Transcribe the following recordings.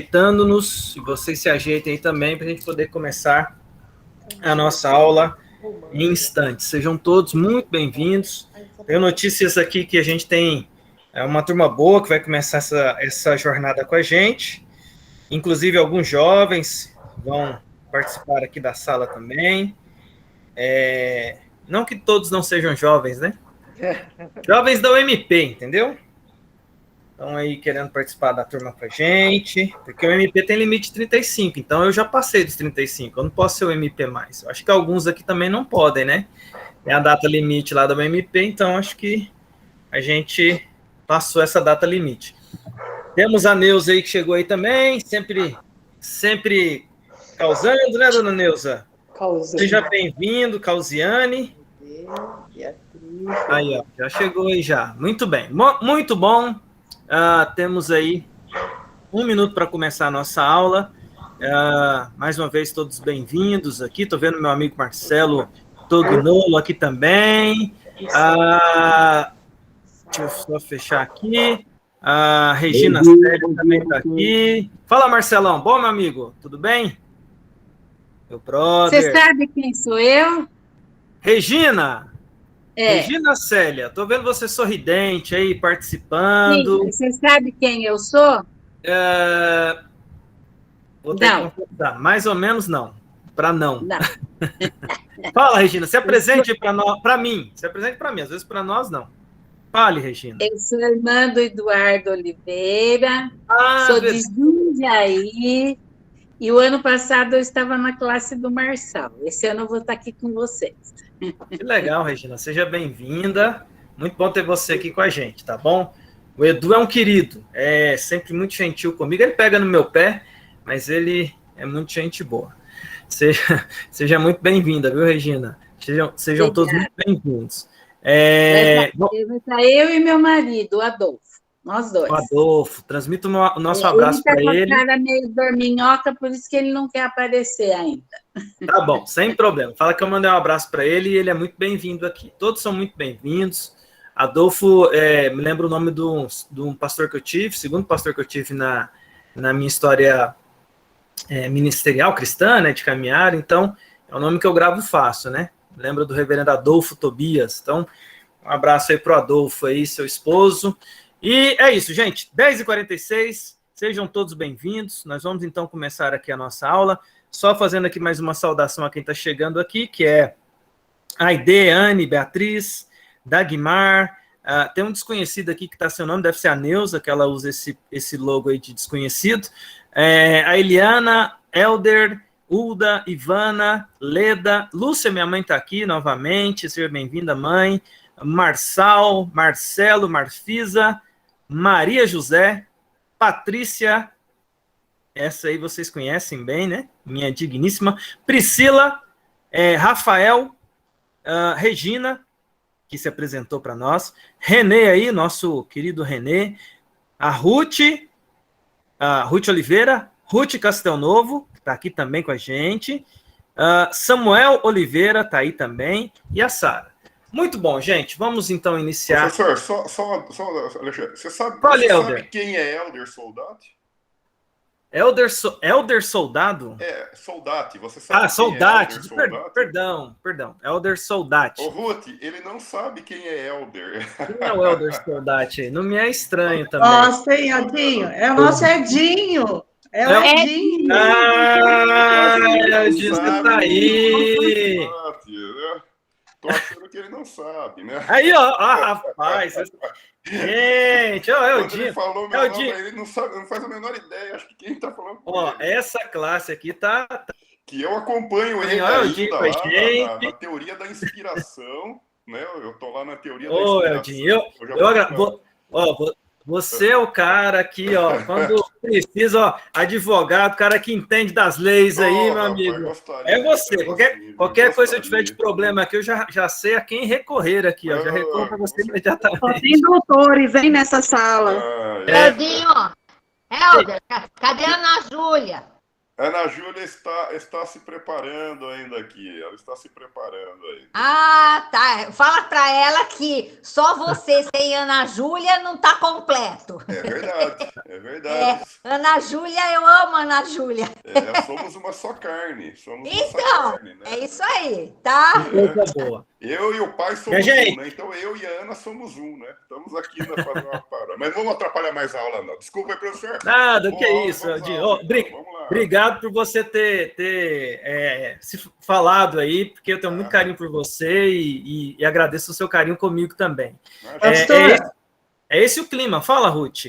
Ajeitando-nos, e vocês se ajeitem aí também para a gente poder começar a nossa aula em instantes. Sejam todos muito bem-vindos. Tenho notícias aqui que a gente tem uma turma boa que vai começar essa jornada com a gente. Inclusive, alguns jovens vão participar aqui da sala também. Não que todos não sejam jovens, né? Jovens da UMP, entendeu? Estão aí querendo participar da turma com a gente, porque o MP tem limite de 35, então eu já passei dos 35, eu não posso ser o MP mais. Eu acho que alguns aqui também não podem, né? Tem a data limite lá da MP, então acho que a gente passou essa data limite. Temos a Neuza aí que chegou aí também, sempre causando, né, dona Neuza? Causando. Seja bem-vindo, Causiane. Aí, ó, já chegou aí já. Muito bem, muito bom. Temos aí 1 minuto para começar a nossa aula. Mais uma vez, todos bem-vindos aqui. Estou vendo meu amigo Marcelo Tognolo aqui também. Deixa eu só fechar aqui. A Regina Célia também está aqui. Fala, Marcelão. Bom, meu amigo? Tudo bem? Meu brother. Você sabe quem sou eu? Regina! É. Regina Célia, estou vendo você sorridente aí, participando. Sim, você sabe quem eu sou? Vou ter que confessar. Mais ou menos não. Para não. Fala, Regina, se apresente para mim. Se apresente para mim, às vezes para nós não. Fale, Regina. Eu sou irmã do Eduardo Oliveira, sou de Jundiaí, e o ano passado eu estava na classe do Marçal. Esse ano eu vou estar aqui com vocês. Que legal, Regina. Seja bem-vinda. Muito bom ter você aqui com a gente, tá bom? O Edu é um querido, é sempre muito gentil comigo. Ele pega no meu pé, mas ele é muito gente boa. Seja muito bem-vinda, viu, Regina? Sejam todos muito bem-vindos. Eu e meu marido, o Adolfo. Nós dois. O Adolfo, transmito o nosso abraço para ele. Ele está com a cara meio dorminhoca, por isso que ele não quer aparecer ainda. Tá bom, sem problema. Fala que eu mandei um abraço para ele e ele é muito bem-vindo aqui. Todos são muito bem-vindos. Adolfo, me lembra o nome de um pastor que eu tive, segundo pastor que eu tive na minha história ministerial cristã, né, de caminhar. Então, é o nome que eu gravo fácil, né? Lembra do reverendo Adolfo Tobias. Então, um abraço aí pro Adolfo aí, seu esposo. E é isso, gente. 10h46, sejam todos bem-vindos. Nós vamos, então, começar aqui a nossa aula. Só fazendo aqui mais uma saudação a quem está chegando aqui, que é a Aide, Anne, Beatriz, Dagmar. Tem um desconhecido aqui que está seu nome, deve ser a Neuza, que ela usa esse logo aí de desconhecido. A Eliana, Elder, Ulda, Ivana, Leda, Lúcia, minha mãe está aqui novamente, seja bem-vinda, mãe. Marçal, Marcelo, Marfisa, Maria José, Patrícia, essa aí vocês conhecem bem, né? Minha digníssima. Priscila, Rafael, Regina, que se apresentou para nós. Renê aí, nosso querido Renê. A Ruth Oliveira, Ruth Castelnovo, que está aqui também com a gente. Samuel Oliveira está aí também. E a Sara. Muito bom, gente. Vamos então iniciar. Professor, só Alexandre, você sabe quem é Elder Soldati? Elder Soldado? Soldati. Você sabe Soldati. Quem é Elder Soldati? Perdão. Elder Soldati. Ô, Ruth, ele não sabe quem é Elder. Quem é o Elder Soldati? Não me é estranho também. Nossa, hein, Edinho? É o nosso Edinho. É o Edinho. Edinho, você tá aí. Tô achando que ele não sabe, né? Aí, ó, rapaz. Gente, ó, é o Dinho. Ele falou meu nome, ele não sabe, não faz a menor ideia. Acho que quem tá falando com ó, ele. Essa classe aqui tá... Que eu acompanho ele ainda lá na teoria da inspiração, né? Eu tô lá na teoria da inspiração. Eldinho, você é o cara aqui, ó, quando precisa, ó, advogado, cara que entende das leis aí, meu amigo. É você. Qualquer coisa que eu tiver de problema aqui, eu já sei a quem recorrer aqui, ó. Já recorro para você imediatamente. Tem doutores, hein, nessa sala. Eldinho, Helder, cadê a Ana Júlia? Ana Júlia está se preparando ainda aqui. Ela está se preparando aí. Ah, tá. Fala para ela que só você sem Ana Júlia não está completo. É verdade, é verdade. Ana Júlia, eu amo Ana Júlia. Somos uma só carne. Então, né? É isso aí, tá? Coisa boa. Eu e o pai somos um, né? Então eu e a Ana somos um, né? Estamos aqui na fazendo uma parada. Mas não vamos atrapalhar mais a aula, não. Desculpa aí, professor. Nada, que é isso. Obrigado por você ter se falado aí, porque eu tenho muito carinho por você e agradeço o seu carinho comigo também. É esse o clima. Fala, Ruth.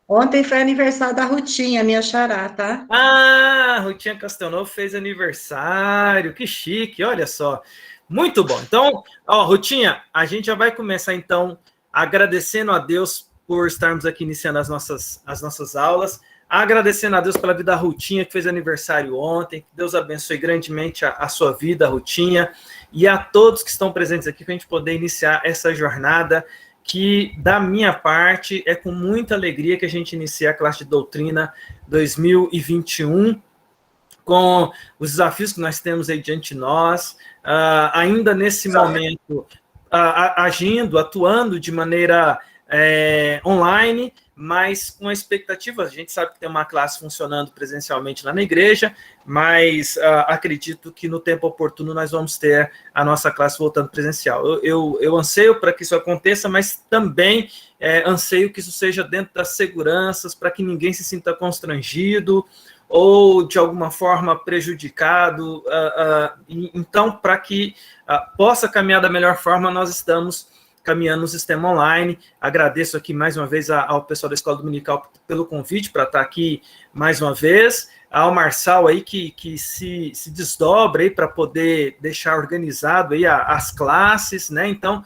Ontem foi aniversário da Rutinha, minha xará, tá? Ah, Rutinha Castelnovo fez aniversário. Que chique, olha só. Muito bom. Então, Rutinha, a gente já vai começar, então, agradecendo a Deus por estarmos aqui iniciando as nossas aulas, agradecendo a Deus pela vida da Rutinha, que fez aniversário ontem, que Deus abençoe grandemente a sua vida, Rutinha, e a todos que estão presentes aqui, para a gente poder iniciar essa jornada, que, da minha parte, é com muita alegria que a gente inicia a classe de doutrina 2021, com os desafios que nós temos aí diante de nós, ainda nesse momento, atuando de maneira online, mas com a expectativa, a gente sabe que tem uma classe funcionando presencialmente lá na igreja, mas acredito que no tempo oportuno nós vamos ter a nossa classe voltando presencial. Eu anseio para que isso aconteça, mas também anseio que isso seja dentro das seguranças, para que ninguém se sinta constrangido, ou de alguma forma prejudicado, então, para que possa caminhar da melhor forma, nós estamos caminhando no sistema online. Agradeço aqui mais uma vez ao pessoal da Escola Dominical pelo convite para estar aqui mais uma vez, ao Marçal aí que se desdobra aí para poder deixar organizado aí as classes, né? Então,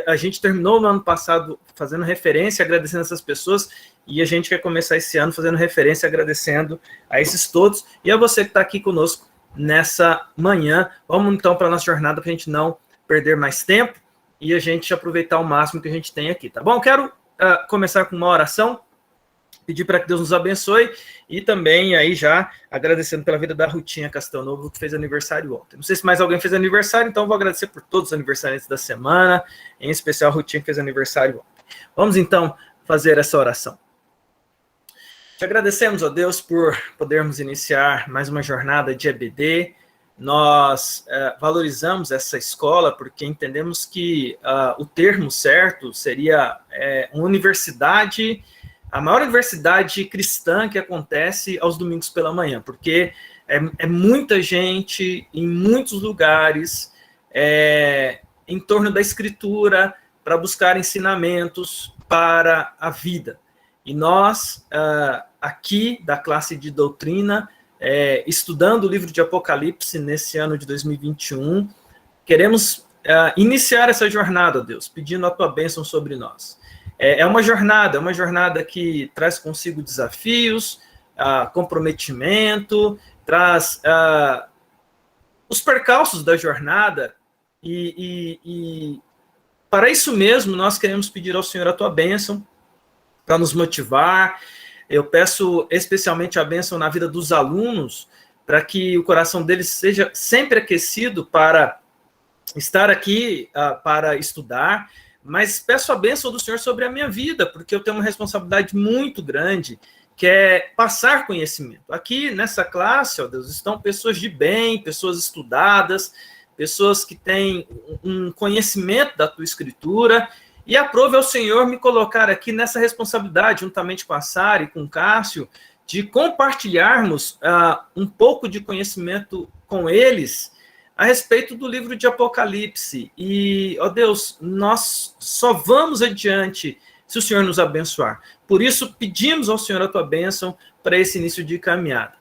a gente terminou no ano passado fazendo referência, agradecendo essas pessoas, e a gente quer começar esse ano fazendo referência, agradecendo a esses todos, e a você que está aqui conosco nessa manhã. Vamos então para a nossa jornada, para a gente não perder mais tempo, e a gente aproveitar o máximo que a gente tem aqui, tá bom? Quero começar com uma oração, pedir para que Deus nos abençoe, e também aí já agradecendo pela vida da Rutinha Castelnovo, que fez aniversário ontem. Não sei se mais alguém fez aniversário, então vou agradecer por todos os aniversariantes da semana, em especial a Rutinha, que fez aniversário ontem. Vamos então fazer essa oração. Te agradecemos, ó Deus, por podermos iniciar mais uma jornada de EBD. Nós valorizamos essa escola porque entendemos que o termo certo seria uma universidade, a maior universidade cristã que acontece aos domingos pela manhã, porque é muita gente em muitos lugares em torno da Escritura para buscar ensinamentos para a vida. E nós, aqui da classe de doutrina, estudando o livro de Apocalipse nesse ano de 2021, queremos iniciar essa jornada, ó Deus, pedindo a tua bênção sobre nós. É uma jornada que traz consigo desafios, comprometimento, traz os percalços da jornada, e para isso mesmo nós queremos pedir ao Senhor a tua bênção, para nos motivar. Eu peço especialmente a bênção na vida dos alunos, para que o coração deles seja sempre aquecido para estar aqui, para estudar, mas peço a bênção do Senhor sobre a minha vida, porque eu tenho uma responsabilidade muito grande, que é passar conhecimento. Aqui nessa classe, ó Deus, estão pessoas de bem, pessoas estudadas, pessoas que têm um conhecimento da tua Escritura, e aprove ao Senhor me colocar aqui nessa responsabilidade, juntamente com a Sara e com o Cássio, de compartilharmos um pouco de conhecimento com eles a respeito do livro de Apocalipse. E, ó Deus, nós só vamos adiante se o Senhor nos abençoar. Por isso, pedimos ao Senhor a tua bênção para esse início de caminhada.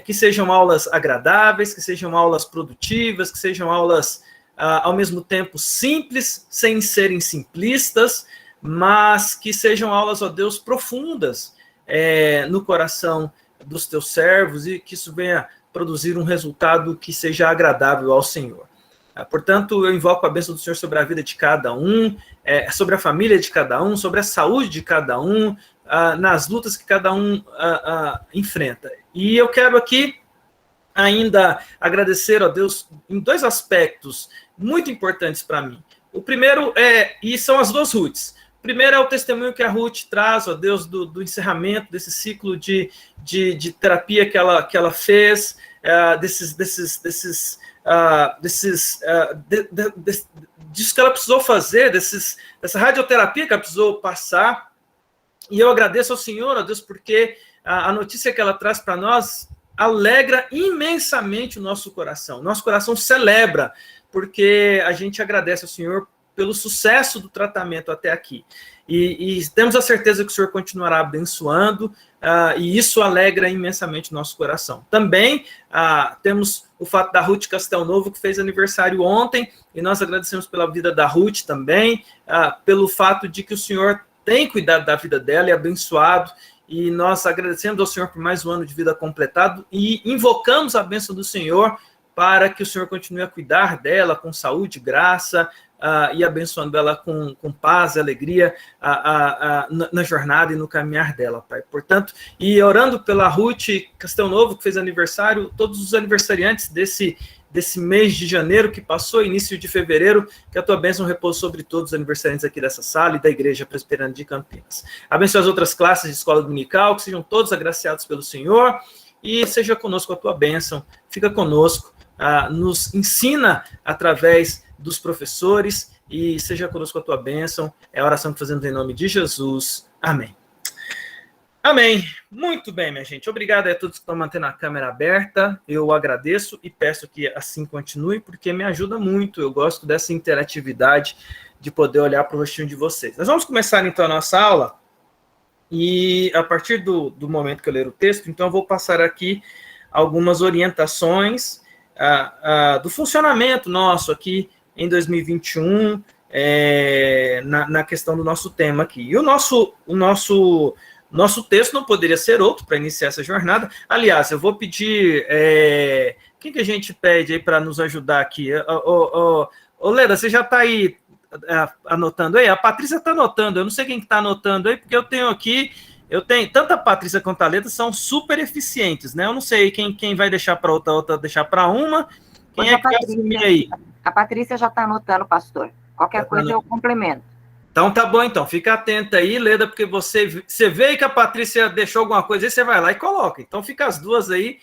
Que sejam aulas agradáveis, que sejam aulas produtivas, que sejam aulas ao mesmo tempo simples, sem serem simplistas, mas que sejam aulas, ó Deus, profundas no coração dos teus servos, e que isso venha produzir um resultado que seja agradável ao Senhor. Portanto, eu invoco a bênção do Senhor sobre a vida de cada um, sobre a família de cada um, sobre a saúde de cada um, nas lutas que cada um enfrenta. E eu quero aqui ainda agradecer a Deus em 2 aspectos muito importantes para mim. O primeiro e são as 2 Ruths. O primeiro é o testemunho que a Ruth traz, ó Deus, do encerramento desse ciclo de terapia que ela fez, disso que ela precisou fazer, dessa radioterapia que ela precisou passar. E eu agradeço ao Senhor, ó Deus, porque a notícia que ela traz para nós alegra imensamente o nosso coração. Nosso coração celebra, porque a gente agradece ao Senhor pelo sucesso do tratamento até aqui. E temos a certeza que o Senhor continuará abençoando, e isso alegra imensamente o nosso coração. Também temos o fato da Ruth Castelnovo, que fez aniversário ontem, e nós agradecemos pela vida da Ruth também, pelo fato de que o Senhor tem cuidado da vida dela e abençoado, e nós agradecemos ao Senhor por mais um ano de vida completado, e invocamos a bênção do Senhor para que o Senhor continue a cuidar dela com saúde, graça, e abençoando ela com paz e alegria na jornada e no caminhar dela, Pai. Portanto, e orando pela Ruth Castelnovo, que fez aniversário, todos os aniversariantes desse mês de janeiro que passou, início de fevereiro, que a tua bênção repouse sobre todos os aniversariantes aqui dessa sala e da Igreja Presbiteriana de Campinas. Abençoe as outras classes de escola dominical, que sejam todos agraciados pelo Senhor, e seja conosco a tua bênção, fica conosco, nos ensina através dos professores, e seja conosco a tua bênção. É a oração que fazemos em nome de Jesus. Amém. Amém. Muito bem, minha gente. Obrigado a todos que estão mantendo a câmera aberta. Eu agradeço e peço que assim continue, porque me ajuda muito. Eu gosto dessa interatividade de poder olhar para o rostinho de vocês. Nós vamos começar, então, a nossa aula. E a partir do momento que eu ler o texto, então eu vou passar aqui algumas orientações do funcionamento nosso aqui em 2021, na questão do nosso tema aqui. E o nosso texto não poderia ser outro para iniciar essa jornada. Aliás, eu vou pedir... quem que a gente pede aí para nos ajudar aqui? Ô, Leda, você já está aí anotando aí? A Patrícia está anotando. Eu não sei quem está anotando aí, porque eu tenho tanto a Patrícia quanto a Leda são super eficientes, né? Eu não sei quem vai deixar para outra deixar para uma. Quem é que vai assumir aí? A Patrícia já está anotando, pastor. Qualquer coisa eu complemento. Então tá bom, então. Fica atenta aí, Leda, porque você vê que a Patrícia deixou alguma coisa aí, você vai lá e coloca. Então fica as duas aí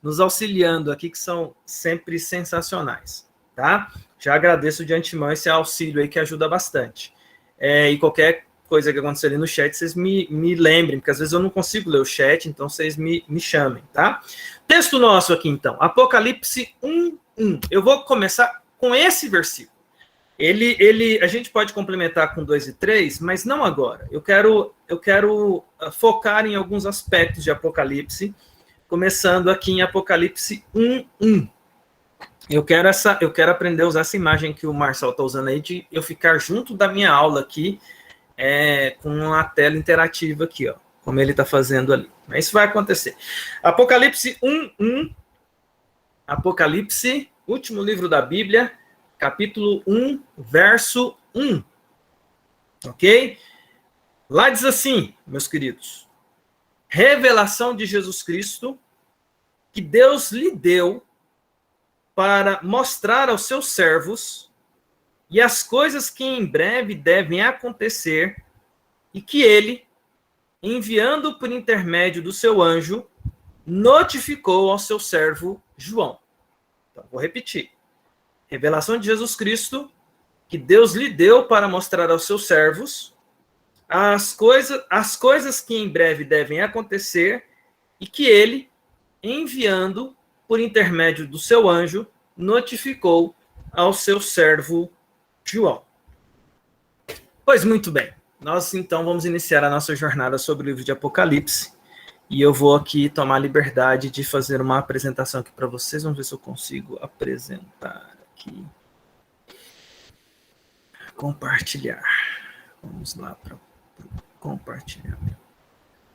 nos auxiliando aqui, que são sempre sensacionais, tá? Já agradeço de antemão esse auxílio aí, que ajuda bastante. E qualquer coisa que acontecer ali no chat, vocês me lembrem, porque às vezes eu não consigo ler o chat, então vocês me chamem, tá? Texto nosso aqui, então. Apocalipse 1:1. Eu vou começar com esse versículo. A gente pode complementar com 2 e 3, mas não agora. Eu quero focar em alguns aspectos de Apocalipse, começando aqui em Apocalipse 1:1. Eu quero aprender a usar essa imagem que o Marcelo está usando aí, de eu ficar junto da minha aula aqui, com a tela interativa aqui, ó, como ele está fazendo ali. Mas isso vai acontecer. Apocalipse 1:1. Apocalipse, último livro da Bíblia, capítulo 1, verso 1. Ok? Lá diz assim, meus queridos: revelação de Jesus Cristo, que Deus lhe deu para mostrar aos seus servos, e as coisas que em breve devem acontecer, e que ele, enviando por intermédio do seu anjo, notificou ao seu servo João. Então, vou repetir. Revelação de Jesus Cristo, que Deus lhe deu para mostrar aos seus servos as coisas que em breve devem acontecer, e que ele, enviando por intermédio do seu anjo, notificou ao seu servo João. Pois muito bem. Nós, então, vamos iniciar a nossa jornada sobre o livro de Apocalipse. E eu vou aqui tomar a liberdade de fazer uma apresentação aqui para vocês. Vamos ver se eu consigo apresentar aqui. Compartilhar. Vamos lá para compartilhar.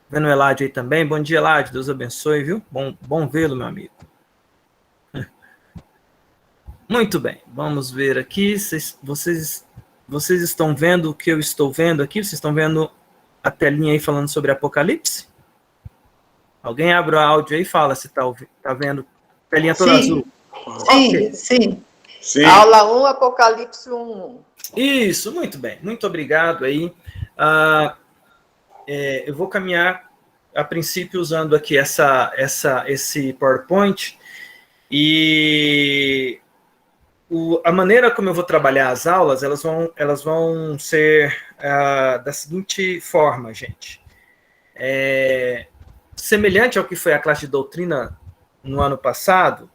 Vendo o Eladio aí também. Bom dia, Eladio. Deus abençoe, viu? Bom vê-lo, meu amigo. Muito bem. Vamos ver aqui. Vocês estão vendo o que eu estou vendo aqui? Vocês estão vendo a telinha aí falando sobre Apocalipse? Alguém abre o áudio aí e fala se tá vendo. Telinha toda azul. Sim, Okay. sim. Aula 1, Apocalipse 1. Isso, muito bem. Muito obrigado aí. Eu vou caminhar, a princípio, usando aqui esse PowerPoint. E a maneira como eu vou trabalhar as aulas, elas vão ser da seguinte forma, gente. Semelhante ao que foi a classe de doutrina no ano passado,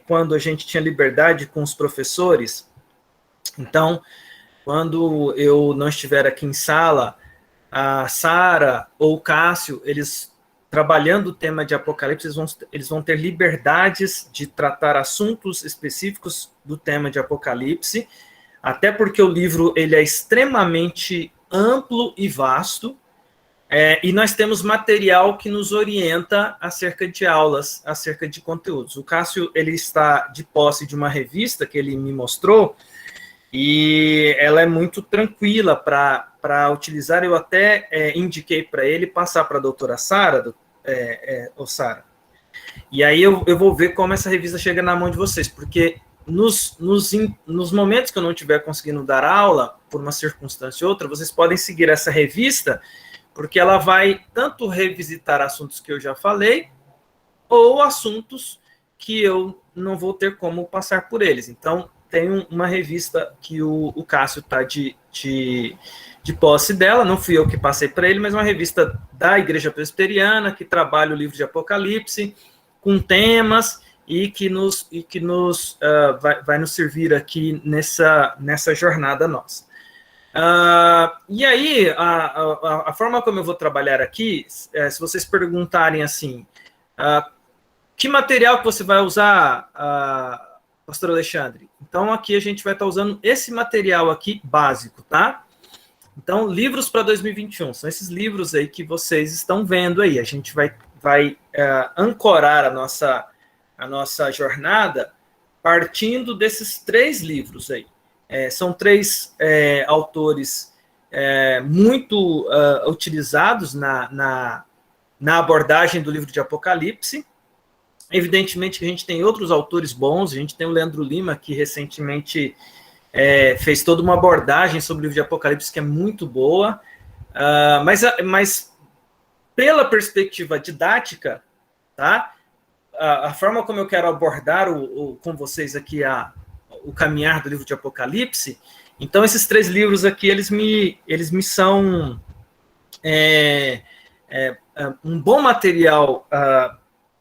quando a gente tinha liberdade com os professores. Então, quando eu não estiver aqui em sala, a Sara ou o Cássio, eles trabalhando o tema de Apocalipse, eles vão ter liberdades de tratar assuntos específicos do tema de Apocalipse, até porque o livro ele é extremamente amplo e vasto, e nós temos material que nos orienta acerca de aulas, acerca de conteúdos. O Cássio ele está de posse de uma revista que ele me mostrou, e ela é muito tranquila para utilizar. Eu até indiquei para ele passar para a doutora Sara, Sara. E aí eu vou ver como essa revista chega na mão de vocês, porque nos momentos que eu não estiver conseguindo dar aula, por uma circunstância ou outra, vocês podem seguir essa revista, porque ela vai tanto revisitar assuntos que eu já falei, ou assuntos que eu não vou ter como passar por eles. Então, tem uma revista que o Cássio está de posse dela, não fui eu que passei para ele, mas uma revista da Igreja Presbiteriana, que trabalha o livro de Apocalipse, com temas, e que vai nos servir aqui nessa jornada nossa. E aí, a forma como eu vou trabalhar aqui, se vocês perguntarem assim, que material que você vai usar, Pastor Alexandre? Então, aqui a gente vai estar usando esse material aqui básico, tá? Então, livros para 2021, são esses livros aí que vocês estão vendo aí. A gente vai ancorar a nossa jornada partindo desses 3 livros aí. São 3 autores muito utilizados na abordagem do livro de Apocalipse. Evidentemente que a gente tem outros autores bons, a gente tem o Leandro Lima, que recentemente fez toda uma abordagem sobre o livro de Apocalipse, que é muito boa, mas pela perspectiva didática, tá? A forma como eu quero abordar com vocês aqui o caminhar do livro de Apocalipse, então esses 3 livros aqui, eles me são um bom material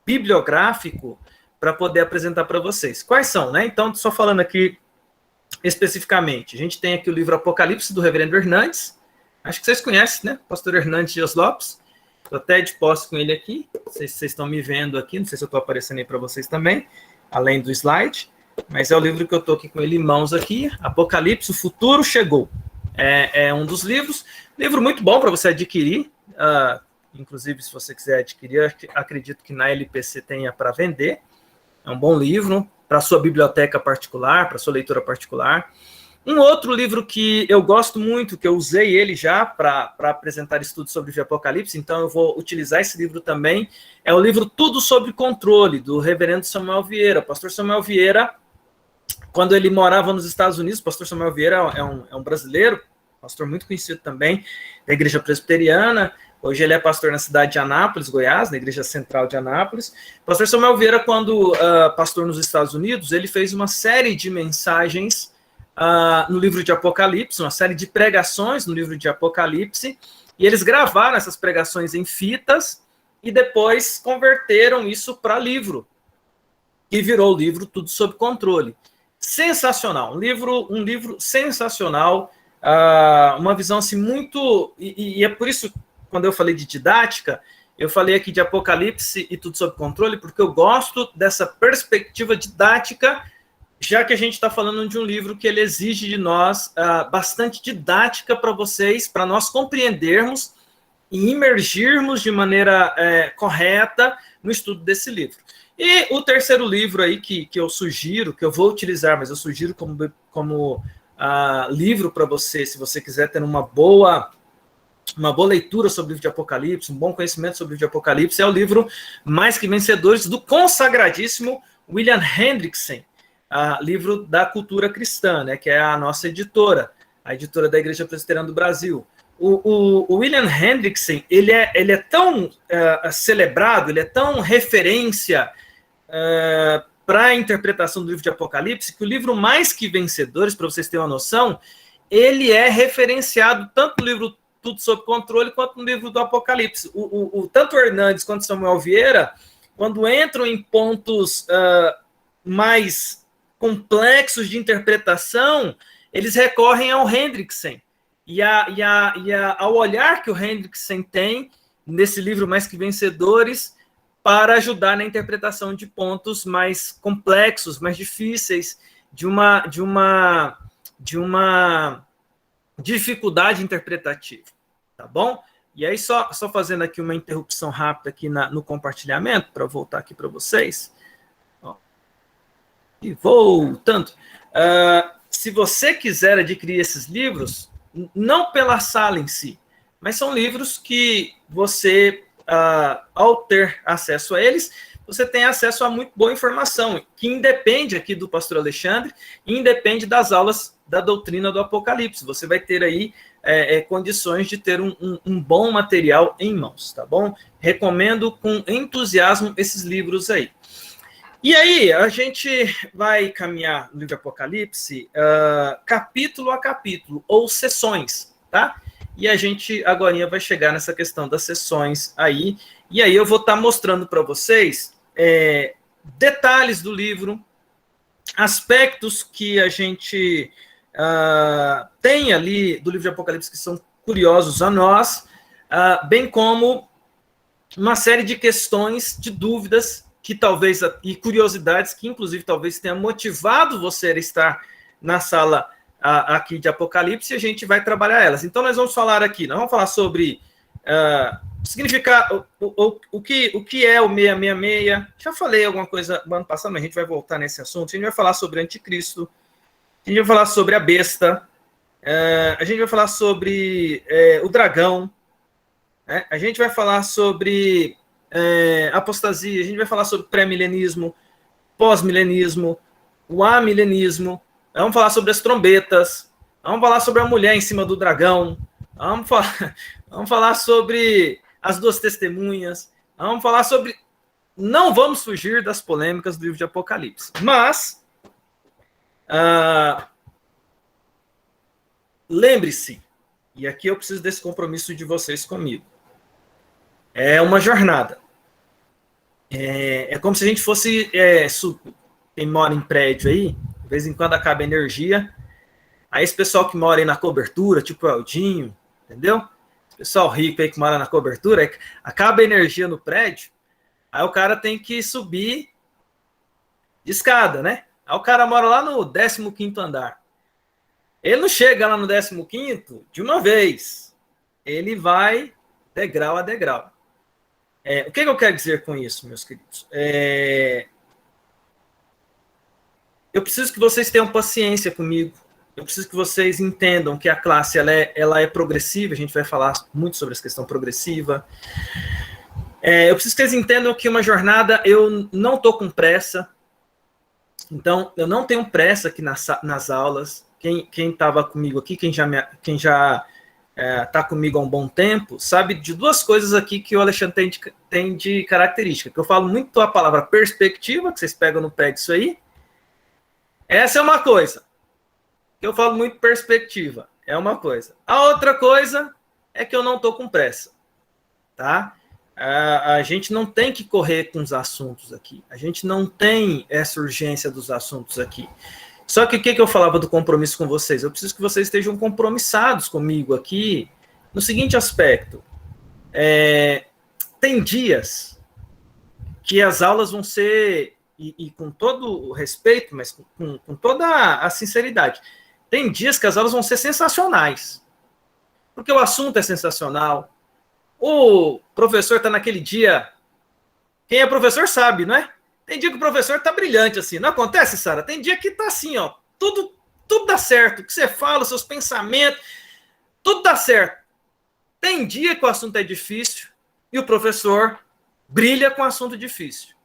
bibliográfico para poder apresentar para vocês. Quais são, né? Então, só falando aqui especificamente, a gente tem aqui o livro Apocalipse, do Reverendo Hernandes, acho que vocês conhecem, né? Pastor Hernandes Dias Lopes, estou até de posse com ele aqui, não sei se vocês estão me vendo aqui, não sei se eu estou aparecendo aí para vocês também, além do slide, mas é o livro que eu estou aqui com ele em mãos aqui, Apocalipse, o Futuro Chegou. É um dos livros muito bom para você adquirir, inclusive, se você quiser adquirir, acredito que na LPC tenha para vender. É um bom livro para sua biblioteca particular, para sua leitura particular. Um outro livro que eu gosto muito, que eu usei ele já para apresentar estudos sobre o Apocalipse, então eu vou utilizar esse livro também, é o livro Tudo Sob Controle, do Reverendo Samuel Vieira. O pastor Samuel Vieira, quando ele morava nos Estados Unidos, o pastor Samuel Vieira é um brasileiro, pastor muito conhecido também, da Igreja Presbiteriana. Hoje ele é pastor na cidade de Anápolis, Goiás, na Igreja Central de Anápolis. O pastor Samuel Vieira, quando pastor nos Estados Unidos, ele fez uma série de mensagens no livro de Apocalipse, uma série de pregações no livro de Apocalipse, e eles gravaram essas pregações em fitas e depois converteram isso para livro, e virou o livro Tudo Sob Controle. Sensacional, um livro sensacional, uma visão assim muito... E é por isso, quando eu falei de didática, eu falei aqui de Apocalipse e Tudo Sob Controle, porque eu gosto dessa perspectiva didática, já que a gente está falando de um livro que ele exige de nós bastante didática para vocês, para nós compreendermos e imergirmos de maneira correta no estudo desse livro. E o terceiro livro aí que eu sugiro, que eu vou utilizar, mas eu sugiro como livro para você, se você quiser ter uma boa uma boa leitura sobre o livro de Apocalipse, um bom conhecimento sobre o livro de Apocalipse, é o livro Mais Que Vencedores, do consagradíssimo William Hendrickson, livro da cultura cristã, né, que é a nossa editora, a editora da Igreja Presbiteriana do Brasil. O William Hendrickson, ele é tão celebrado, ele é tão referência para a interpretação do livro de Apocalipse, que o livro Mais Que Vencedores, para vocês terem uma noção, ele é referenciado tanto no livro Tudo Sob Controle, quanto no livro do Apocalipse. Tanto o Hernandes quanto o Samuel Vieira, quando entram em pontos mais complexos de interpretação, eles recorrem ao Hendrickson. E ao olhar que o Hendrickson tem nesse livro Mais Que Vencedores, para ajudar na interpretação de pontos mais complexos, mais difíceis, de uma dificuldade interpretativa, tá bom? E aí, só fazendo aqui uma interrupção rápida aqui no compartilhamento, para voltar aqui para vocês. Ó. E voltando. Se você quiser adquirir esses livros, não pela sala em si, mas são livros que você, ao ter acesso a eles, você tem acesso a muito boa informação, que independe aqui do pastor Alexandre, independe das aulas da doutrina do Apocalipse. Você vai ter aí condições de ter um bom material em mãos, tá bom? Recomendo com entusiasmo esses livros aí. E aí, a gente vai caminhar no livro de Apocalipse capítulo a capítulo, ou sessões, tá? E a gente agora vai chegar nessa questão das sessões aí, e aí eu vou estar mostrando para vocês detalhes do livro, aspectos que a gente tem ali do livro de Apocalipse que são curiosos a nós, bem como uma série de questões, de dúvidas, que talvez, e curiosidades que inclusive talvez tenha motivado você a estar na sala aqui de Apocalipse, e a gente vai trabalhar elas. Então nós vamos falar aqui, nós vamos falar sobre significar o que é o 666. Já falei alguma coisa no ano passado, mas a gente vai voltar nesse assunto. A gente vai falar sobre anticristo, a gente vai falar sobre a besta, a gente vai falar sobre o dragão, né? A gente vai falar sobre apostasia, a gente vai falar sobre pré-milenismo, pós-milenismo, o amilenismo, vamos falar sobre as trombetas, vamos falar sobre a mulher em cima do dragão, vamos falar sobre as duas testemunhas, vamos falar sobre... Não vamos fugir das polêmicas do livro de Apocalipse, mas lembre-se, e aqui eu preciso desse compromisso de vocês comigo, é uma jornada. É como se a gente fosse... quem mora em prédio aí, de vez em quando acaba a energia. Aí esse pessoal que mora aí na cobertura, tipo o Eldinho, entendeu? Esse pessoal rico aí que mora na cobertura, acaba a energia no prédio, aí o cara tem que subir de escada, né? Aí o cara mora lá no 15º andar. Ele não chega lá no 15º de uma vez. Ele vai degrau a degrau. O que eu quero dizer com isso, meus queridos? Eu preciso que vocês tenham paciência comigo. Eu preciso que vocês entendam que a classe ela é progressiva. A gente vai falar muito sobre essa questão progressiva. Eu preciso que eles entendam que uma jornada, eu não estou com pressa. Então, eu não tenho pressa aqui nas aulas. Quem estava comigo aqui, quem já está comigo há um bom tempo, sabe de duas coisas aqui que o Alexandre tem de característica. Que eu falo muito a palavra perspectiva, que vocês pegam no pé disso aí. Essa é uma coisa. Eu falo muito perspectiva. É uma coisa. A outra coisa é que eu não estou com pressa. Tá? A gente não tem que correr com os assuntos aqui. A gente não tem essa urgência dos assuntos aqui. Só que o que eu falava do compromisso com vocês? Eu preciso que vocês estejam compromissados comigo aqui no seguinte aspecto. Tem dias que as aulas vão ser, e com todo o respeito, mas com toda a sinceridade, tem dias que as aulas vão ser sensacionais. Porque o assunto é sensacional. O professor está naquele dia... Quem é professor sabe, não é? Tem dia que o professor está brilhante, assim. Não acontece, Sara? Tem dia que está assim, ó. Tudo dá certo. O que você fala, os seus pensamentos, tudo dá certo. Tem dia que o assunto é difícil e o professor brilha com o assunto difícil.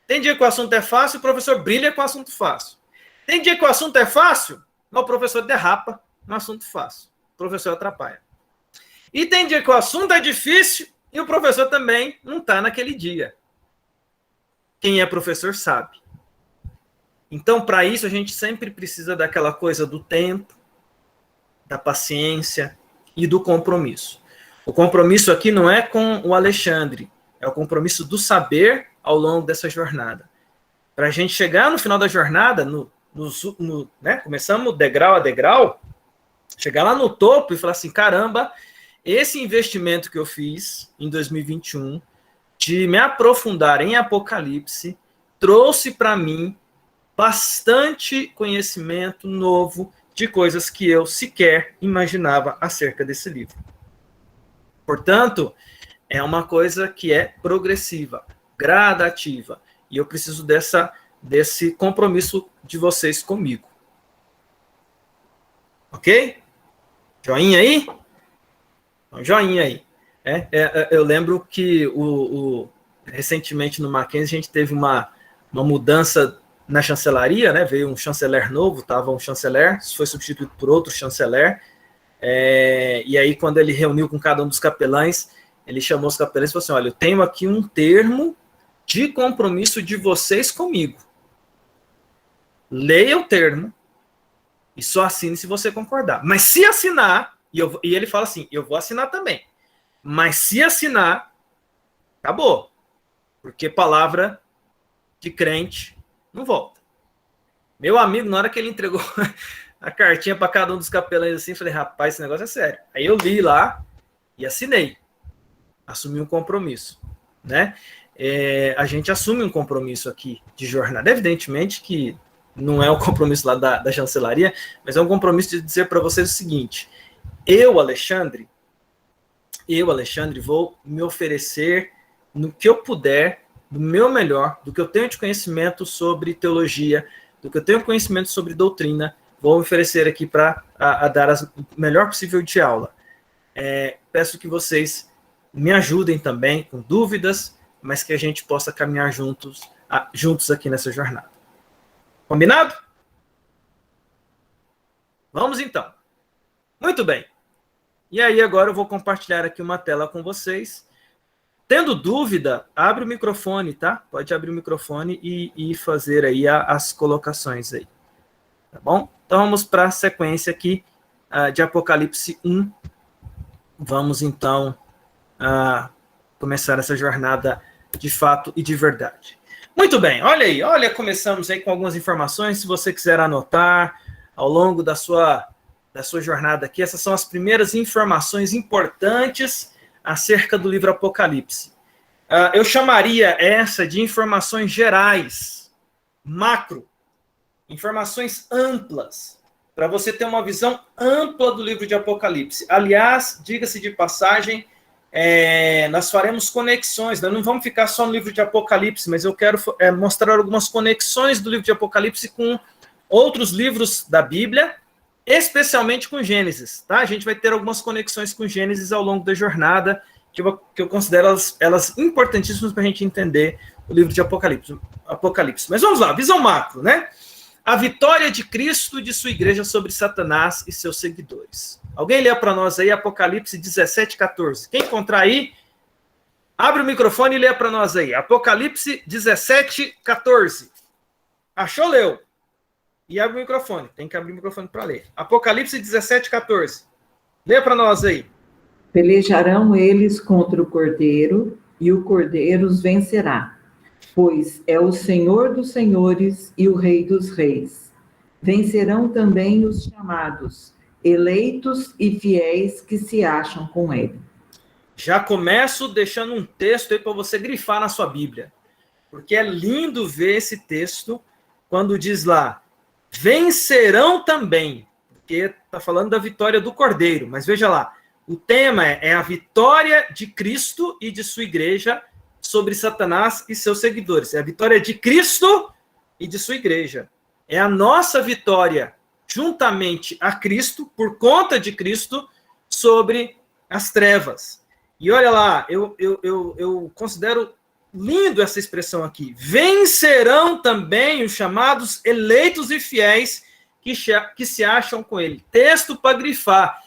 Tem dia que o assunto é fácil e o professor brilha com o assunto fácil. Tem dia que o assunto é fácil, mas o professor derrapa no assunto fácil. O professor atrapalha. E tem dia que o assunto é difícil e o professor também não está naquele dia. Quem é professor sabe. Então, para isso, a gente sempre precisa daquela coisa do tempo, da paciência e do compromisso. O compromisso aqui não é com o Alexandre, é o compromisso do saber ao longo dessa jornada. Para a gente chegar no final da jornada, né, começamos degrau a degrau, chegar lá no topo e falar assim, caramba, esse investimento que eu fiz em 2021, de me aprofundar em Apocalipse, trouxe para mim bastante conhecimento novo de coisas que eu sequer imaginava acerca desse livro. Portanto, é uma coisa que é progressiva, gradativa, e eu preciso desse compromisso de vocês comigo. Ok? Joinha aí? Joinha aí. Eu lembro que recentemente no Mackenzie a gente teve uma mudança na chancelaria, né? Veio um chanceler novo, estava um chanceler, foi substituído por outro chanceler, e aí quando ele reuniu com cada um dos capelães, ele chamou os capelães e falou assim, olha, eu tenho aqui um termo de compromisso de vocês comigo. Leia o termo e só assine se você concordar. Mas se assinar, e ele fala assim, eu vou assinar também, mas se assinar, acabou. Porque palavra de crente não volta. Meu amigo, na hora que ele entregou a cartinha para cada um dos capelães assim, eu falei, rapaz, esse negócio é sério. Aí eu li lá e assinei. Assumi um compromisso, né? A gente assume um compromisso aqui de jornada. Evidentemente que não é o compromisso lá da chancelaria, mas é um compromisso de dizer para vocês o seguinte, eu, Alexandre, vou me oferecer no que eu puder, do meu melhor, do que eu tenho de conhecimento sobre teologia, do que eu tenho conhecimento sobre doutrina, vou me oferecer aqui para dar o melhor possível de aula. Peço que vocês me ajudem também com dúvidas, mas que a gente possa caminhar juntos aqui nessa jornada. Combinado? Vamos então. Muito bem. E aí agora eu vou compartilhar aqui uma tela com vocês. Tendo dúvida, abre o microfone, tá? Pode abrir o microfone e fazer aí as colocações aí. Tá bom? Então vamos para a sequência aqui de Apocalipse 1. Vamos então começar essa jornada de fato e de verdade. Muito bem, olha, começamos aí com algumas informações, se você quiser anotar ao longo da sua jornada aqui, essas são as primeiras informações importantes acerca do livro Apocalipse. Eu chamaria essa de informações gerais, macro, informações amplas, para você ter uma visão ampla do livro de Apocalipse. Aliás, diga-se de passagem, nós faremos conexões, nós não vamos ficar só no livro de Apocalipse, mas eu quero mostrar algumas conexões do livro de Apocalipse com outros livros da Bíblia, especialmente com Gênesis, tá? A gente vai ter algumas conexões com Gênesis ao longo da jornada, que eu considero elas importantíssimas para a gente entender o livro de Apocalipse. Mas vamos lá, visão macro, né? A vitória de Cristo e de sua igreja sobre Satanás e seus seguidores. Alguém lê para nós aí Apocalipse 17:14. Quem encontrar aí, abre o microfone e lê para nós aí. Apocalipse 17:14. Achou, leu? E abre o microfone. Tem que abrir o microfone para ler. Apocalipse 17:14. Lê para nós aí. Pelejarão eles contra o Cordeiro, e o Cordeiro os vencerá, pois é o Senhor dos senhores e o Rei dos reis. Vencerão também os chamados, eleitos e fiéis que se acham com ele. Já começo deixando um texto aí para você grifar na sua Bíblia, porque é lindo ver esse texto quando diz lá, vencerão também, porque está falando da vitória do Cordeiro, mas veja lá, o tema é a vitória de Cristo e de sua igreja sobre Satanás e seus seguidores. É a vitória de Cristo e de sua igreja. É a nossa vitória, juntamente a Cristo, por conta de Cristo, sobre as trevas. E olha lá, eu considero lindo essa expressão aqui. Vencerão também os chamados eleitos e fiéis que se acham com ele. Texto para grifar.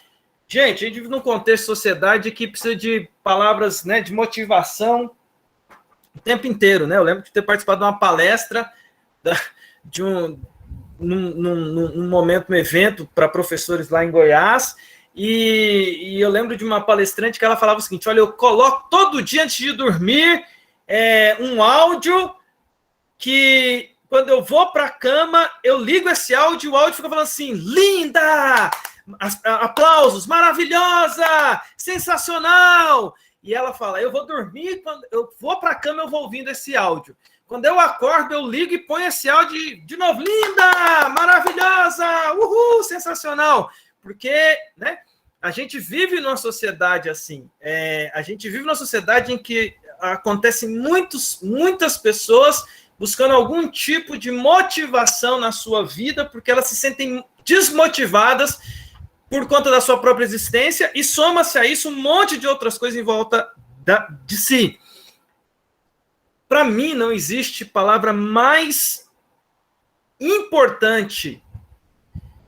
Gente, a gente vive num contexto de sociedade que precisa de palavras, né, de motivação o tempo inteiro, né? Eu lembro de ter participado de uma palestra num momento, um evento para professores lá em Goiás, e eu lembro de uma palestrante que ela falava o seguinte: olha, eu coloco todo dia antes de dormir um áudio que, quando eu vou para a cama, eu ligo esse áudio, o áudio fica falando assim: linda! Aplausos, maravilhosa! Sensacional! E ela fala: eu vou dormir, quando eu vou para a cama, eu vou ouvindo esse áudio. Quando eu acordo, eu ligo e ponho esse áudio de novo: linda! Maravilhosa! Uhul! Sensacional! Porque, né, a gente vive numa sociedade assim. A gente vive numa sociedade em que acontecem muitas pessoas buscando algum tipo de motivação na sua vida, porque elas se sentem desmotivadas por conta da sua própria existência, e soma-se a isso um monte de outras coisas em volta de si. Para mim, não existe palavra mais importante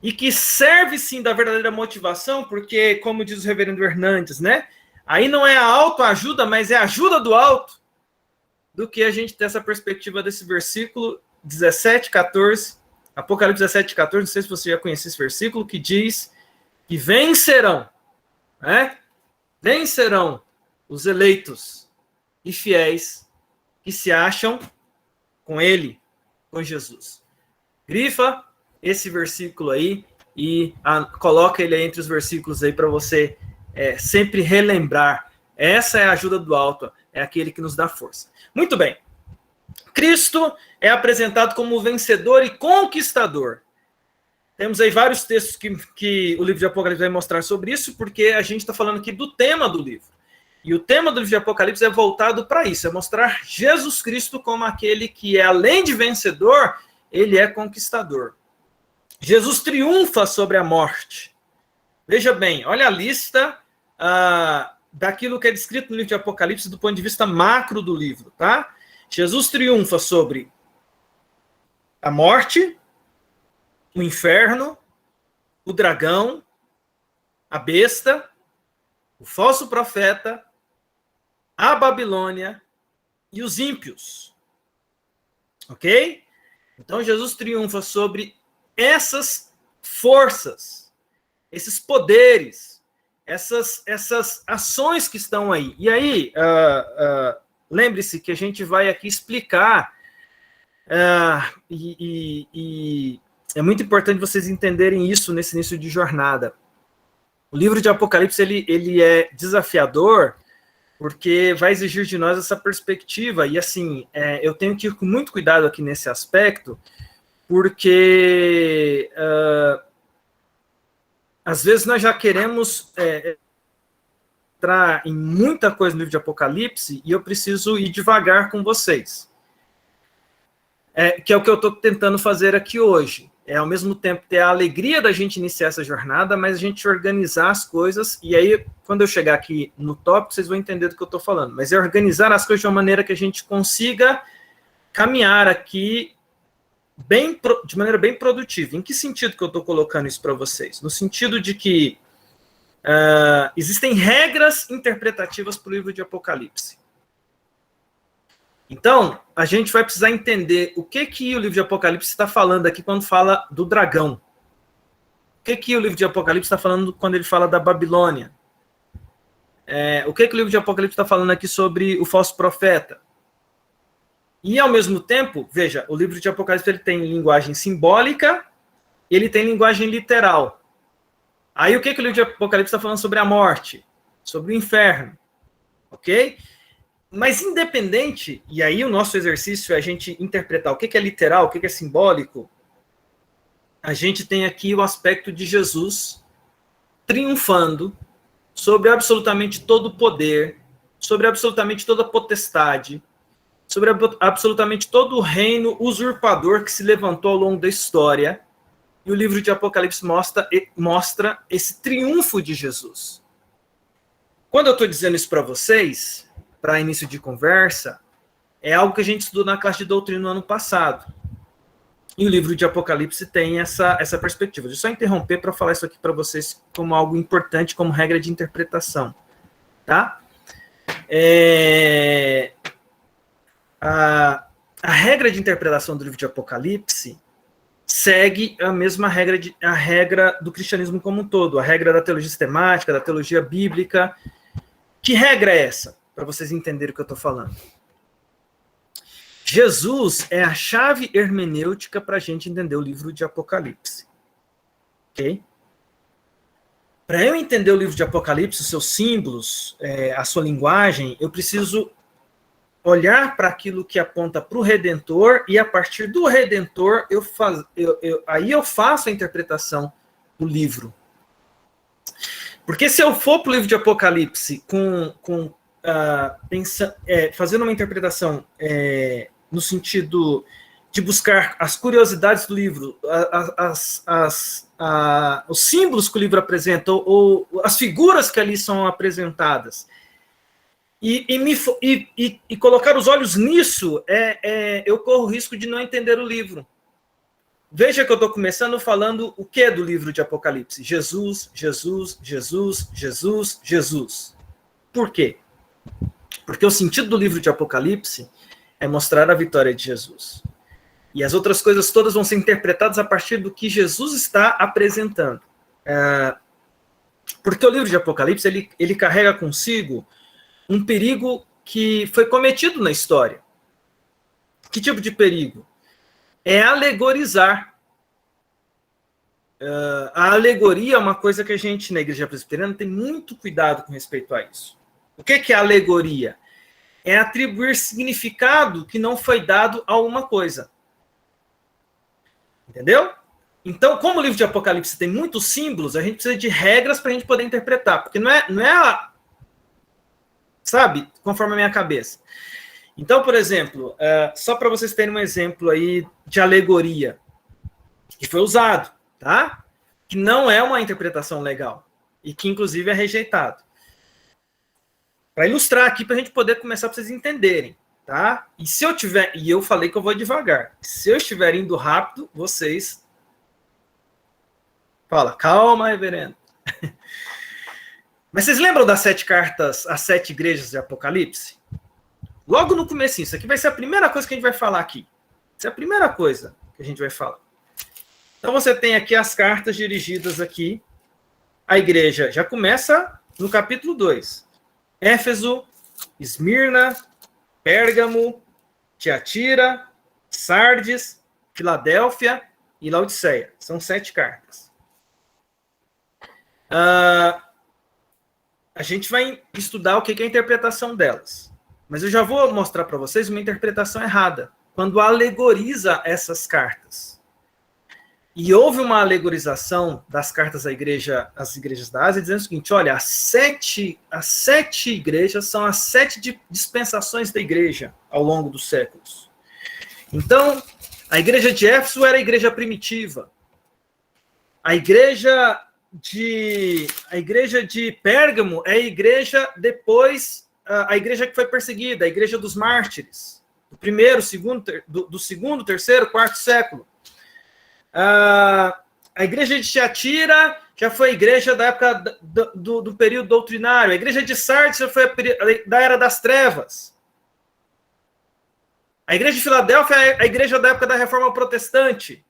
e que serve, sim, da verdadeira motivação, porque, como diz o reverendo Hernandes, né? Aí não é a autoajuda, mas é a ajuda do alto, do que a gente ter essa perspectiva desse versículo 17, 14, Apocalipse 17, 14, não sei se você já conhece esse versículo, que diz que vencerão, né? Vencerão os eleitos e fiéis que se acham com ele, com Jesus. Grifa esse versículo aí e coloca ele aí entre os versículos aí para você sempre relembrar. Essa é a ajuda do alto, é aquele que nos dá força. Muito bem. Cristo é apresentado como vencedor e conquistador. Temos aí vários textos que o livro de Apocalipse vai mostrar sobre isso, porque a gente está falando aqui do tema do livro. E o tema do livro de Apocalipse é voltado para isso, é mostrar Jesus Cristo como aquele que é, além de vencedor, ele é conquistador. Jesus triunfa sobre a morte. Veja bem, olha a lista daquilo que é descrito no livro de Apocalipse do ponto de vista macro do livro, tá? Jesus triunfa sobre a morte, o inferno, o dragão, a besta, o falso profeta, a Babilônia e os ímpios. Ok? Então Jesus triunfa sobre essas forças, esses poderes, essas ações que estão aí. E aí, lembre-se que a gente vai aqui explicar, e é muito importante vocês entenderem isso nesse início de jornada. O livro de Apocalipse ele é desafiador, porque vai exigir de nós essa perspectiva, e assim, eu tenho que ir com muito cuidado aqui nesse aspecto, porque às vezes nós já queremos entrar em muita coisa no livro de Apocalipse, e eu preciso ir devagar com vocês. Que é o que eu estou tentando fazer aqui hoje. Ao mesmo tempo ter a alegria da gente iniciar essa jornada, mas a gente organizar as coisas, e aí, quando eu chegar aqui no tópico, vocês vão entender do que eu estou falando, mas é organizar as coisas de uma maneira que a gente consiga caminhar aqui de maneira bem produtiva. Em que sentido que eu estou colocando isso para vocês? No sentido de que existem regras interpretativas para o livro de Apocalipse. Então, a gente vai precisar entender o que o livro de Apocalipse está falando aqui quando fala do dragão. O que o livro de Apocalipse está falando quando ele fala da Babilônia. O que o livro de Apocalipse está falando aqui sobre o falso profeta. E, ao mesmo tempo, veja, o livro de Apocalipse ele tem linguagem simbólica, ele tem linguagem literal. Aí, o que o livro de Apocalipse está falando sobre a morte, sobre o inferno, ok? Mas independente, e aí o nosso exercício é a gente interpretar o que é literal, o que é simbólico, a gente tem aqui o aspecto de Jesus triunfando sobre absolutamente todo o poder, sobre absolutamente toda a potestade, sobre absolutamente todo o reino usurpador que se levantou ao longo da história, e o livro de Apocalipse mostra esse triunfo de Jesus. Quando eu estou dizendo isso para vocês, para início de conversa, é algo que a gente estudou na classe de doutrina no ano passado. E o livro de Apocalipse tem essa perspectiva. Deixa eu só interromper para falar isso aqui para vocês como algo importante, como regra de interpretação. Tá? A regra de interpretação do livro de Apocalipse segue a mesma regra do cristianismo como um todo, a regra da teologia sistemática, da teologia bíblica. Que regra é essa? Para vocês entenderem o que eu estou falando. Jesus é a chave hermenêutica para a gente entender o livro de Apocalipse. Ok? Para eu entender o livro de Apocalipse, os seus símbolos, a sua linguagem, eu preciso olhar para aquilo que aponta para o Redentor, e a partir do Redentor, aí eu faço a interpretação do livro. Porque se eu for para o livro de Apocalipse fazendo uma interpretação no sentido de buscar as curiosidades do livro, os símbolos que o livro apresenta, ou as figuras que ali são apresentadas, e colocar os olhos nisso, eu corro o risco de não entender o livro. Veja que eu estou começando falando o que é do livro de Apocalipse? Jesus, Jesus, Jesus, Jesus, Jesus. Por quê? Porque o sentido do livro de Apocalipse é mostrar a vitória de Jesus. E as outras coisas todas vão ser interpretadas a partir do que Jesus está apresentando. Porque o livro de Apocalipse, ele carrega consigo um perigo que foi cometido na história. Que tipo de perigo? É alegorizar. A alegoria é uma coisa que a gente, na Igreja Presbiteriana, tem muito cuidado com respeito a isso. O que é alegoria? É atribuir significado que não foi dado a uma coisa. Entendeu? Então, como o livro de Apocalipse tem muitos símbolos, a gente precisa de regras para a gente poder interpretar. Porque não é sabe, conforme a minha cabeça. Então, por exemplo, só para vocês terem um exemplo aí de alegoria que foi usado, tá? Que não é uma interpretação legal e que, inclusive, é rejeitado. Para ilustrar aqui, para a gente poder começar, para vocês entenderem, tá? E se eu tiver... E eu falei que eu vou devagar. Se eu estiver indo rápido, vocês... Fala, calma, reverendo. Mas vocês lembram das 7 cartas, as 7 igrejas de Apocalipse? Logo no comecinho, isso aqui vai ser a primeira coisa que a gente vai falar aqui. Essa é a primeira coisa que a gente vai falar. Então você tem aqui as cartas dirigidas aqui. A igreja já começa no capítulo 2. Éfeso, Esmirna, Pérgamo, Tiatira, Sardes, Filadélfia e Laodiceia. São 7 cartas. A gente vai estudar o que é a interpretação delas. Mas eu já vou mostrar para vocês uma interpretação errada, quando alegoriza essas cartas. E houve uma alegorização das cartas às igrejas da Ásia, dizendo o seguinte: olha, as sete igrejas são as 7 dispensações da igreja ao longo dos séculos. Então, a igreja de Éfeso era a igreja primitiva. A igreja de Pérgamo é a igreja depois, a igreja que foi perseguida, a igreja dos mártires, do primeiro, do segundo, terceiro, quarto século. A igreja de Tiatira já foi a igreja da época do período doutrinário. A igreja de Sardes já foi da era das trevas. A igreja de Filadélfia é a igreja da época da Reforma Protestante.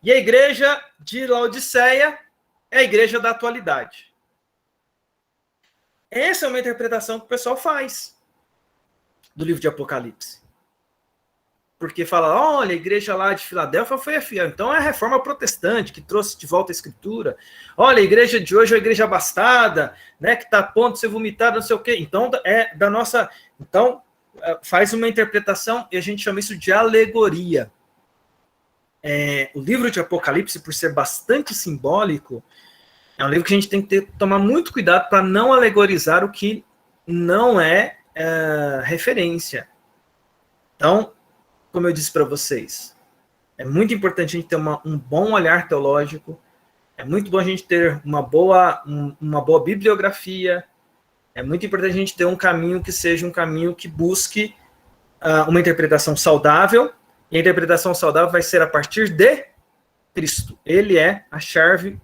E a igreja de Laodiceia é a igreja da atualidade. Essa é uma interpretação que o pessoal faz do livro de Apocalipse. Porque fala, olha, a igreja lá de Filadélfia foi a fiel. Então é a Reforma Protestante que trouxe de volta a Escritura. Olha, a igreja de hoje é a igreja abastada, né, que está a ponto de ser vomitada, não sei o quê. Então é da nossa... Então faz uma interpretação e a gente chama isso de alegoria. O livro de Apocalipse, por ser bastante simbólico, é um livro que a gente tem que tomar muito cuidado para não alegorizar o que não é referência. Então, como eu disse para vocês, é muito importante a gente ter um bom olhar teológico, É muito bom a gente ter uma boa bibliografia. É muito importante a gente ter um caminho que seja um caminho que busque uma interpretação saudável. E a interpretação saudável vai ser a partir de Cristo. Ele é a chave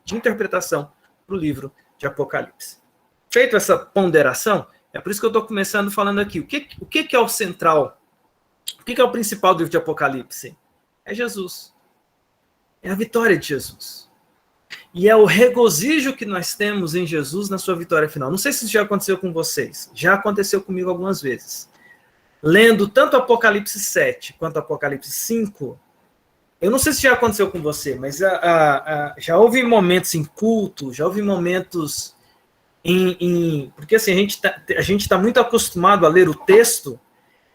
de interpretação para o livro de Apocalipse. Feito essa ponderação, é por isso que eu estou começando falando aqui. O que é o central? O que é o principal do livro de Apocalipse? É Jesus. É a vitória de Jesus. E é o regozijo que nós temos em Jesus na sua vitória final. Não sei se isso já aconteceu com vocês. Já aconteceu comigo algumas vezes. Lendo tanto Apocalipse 7 quanto Apocalipse 5, eu não sei se já aconteceu com você, mas já houve momentos em culto, já houve momentos porque assim, a gente tá muito acostumado a ler o texto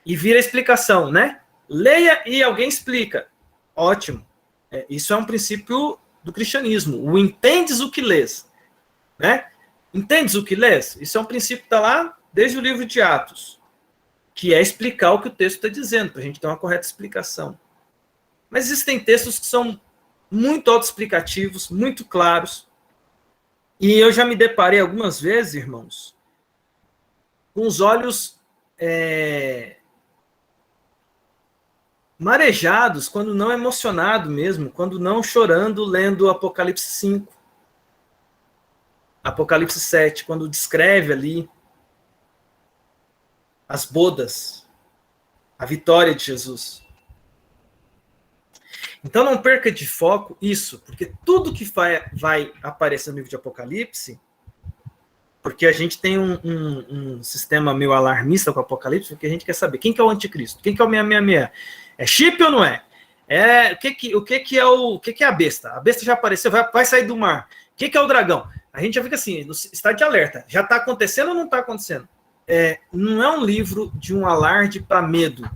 e vir a explicação, né? Leia e alguém explica. Ótimo. Isso é um princípio do cristianismo. O entendes o que lês. Né? Entendes o que lês? Isso é um princípio que está lá desde o livro de Atos, que é explicar o que o texto está dizendo, para a gente ter uma correta explicação. Mas existem textos que são muito autoexplicativos, muito claros, e eu já me deparei algumas vezes, irmãos, com os olhos marejados, quando não emocionado mesmo, quando não chorando, lendo Apocalipse 5, Apocalipse 7, quando descreve ali as bodas, a vitória de Jesus. Então não perca de foco isso, porque tudo que vai aparecer no livro de Apocalipse, porque a gente tem um sistema meio alarmista com o Apocalipse, porque a gente quer saber quem que é o anticristo, quem que é o 666, é chip ou não é? O que é a besta? A besta já apareceu, vai sair do mar. O que é o dragão? A gente já fica assim, está de alerta. Já está acontecendo ou não está acontecendo? Não é um livro de um alarde para medo.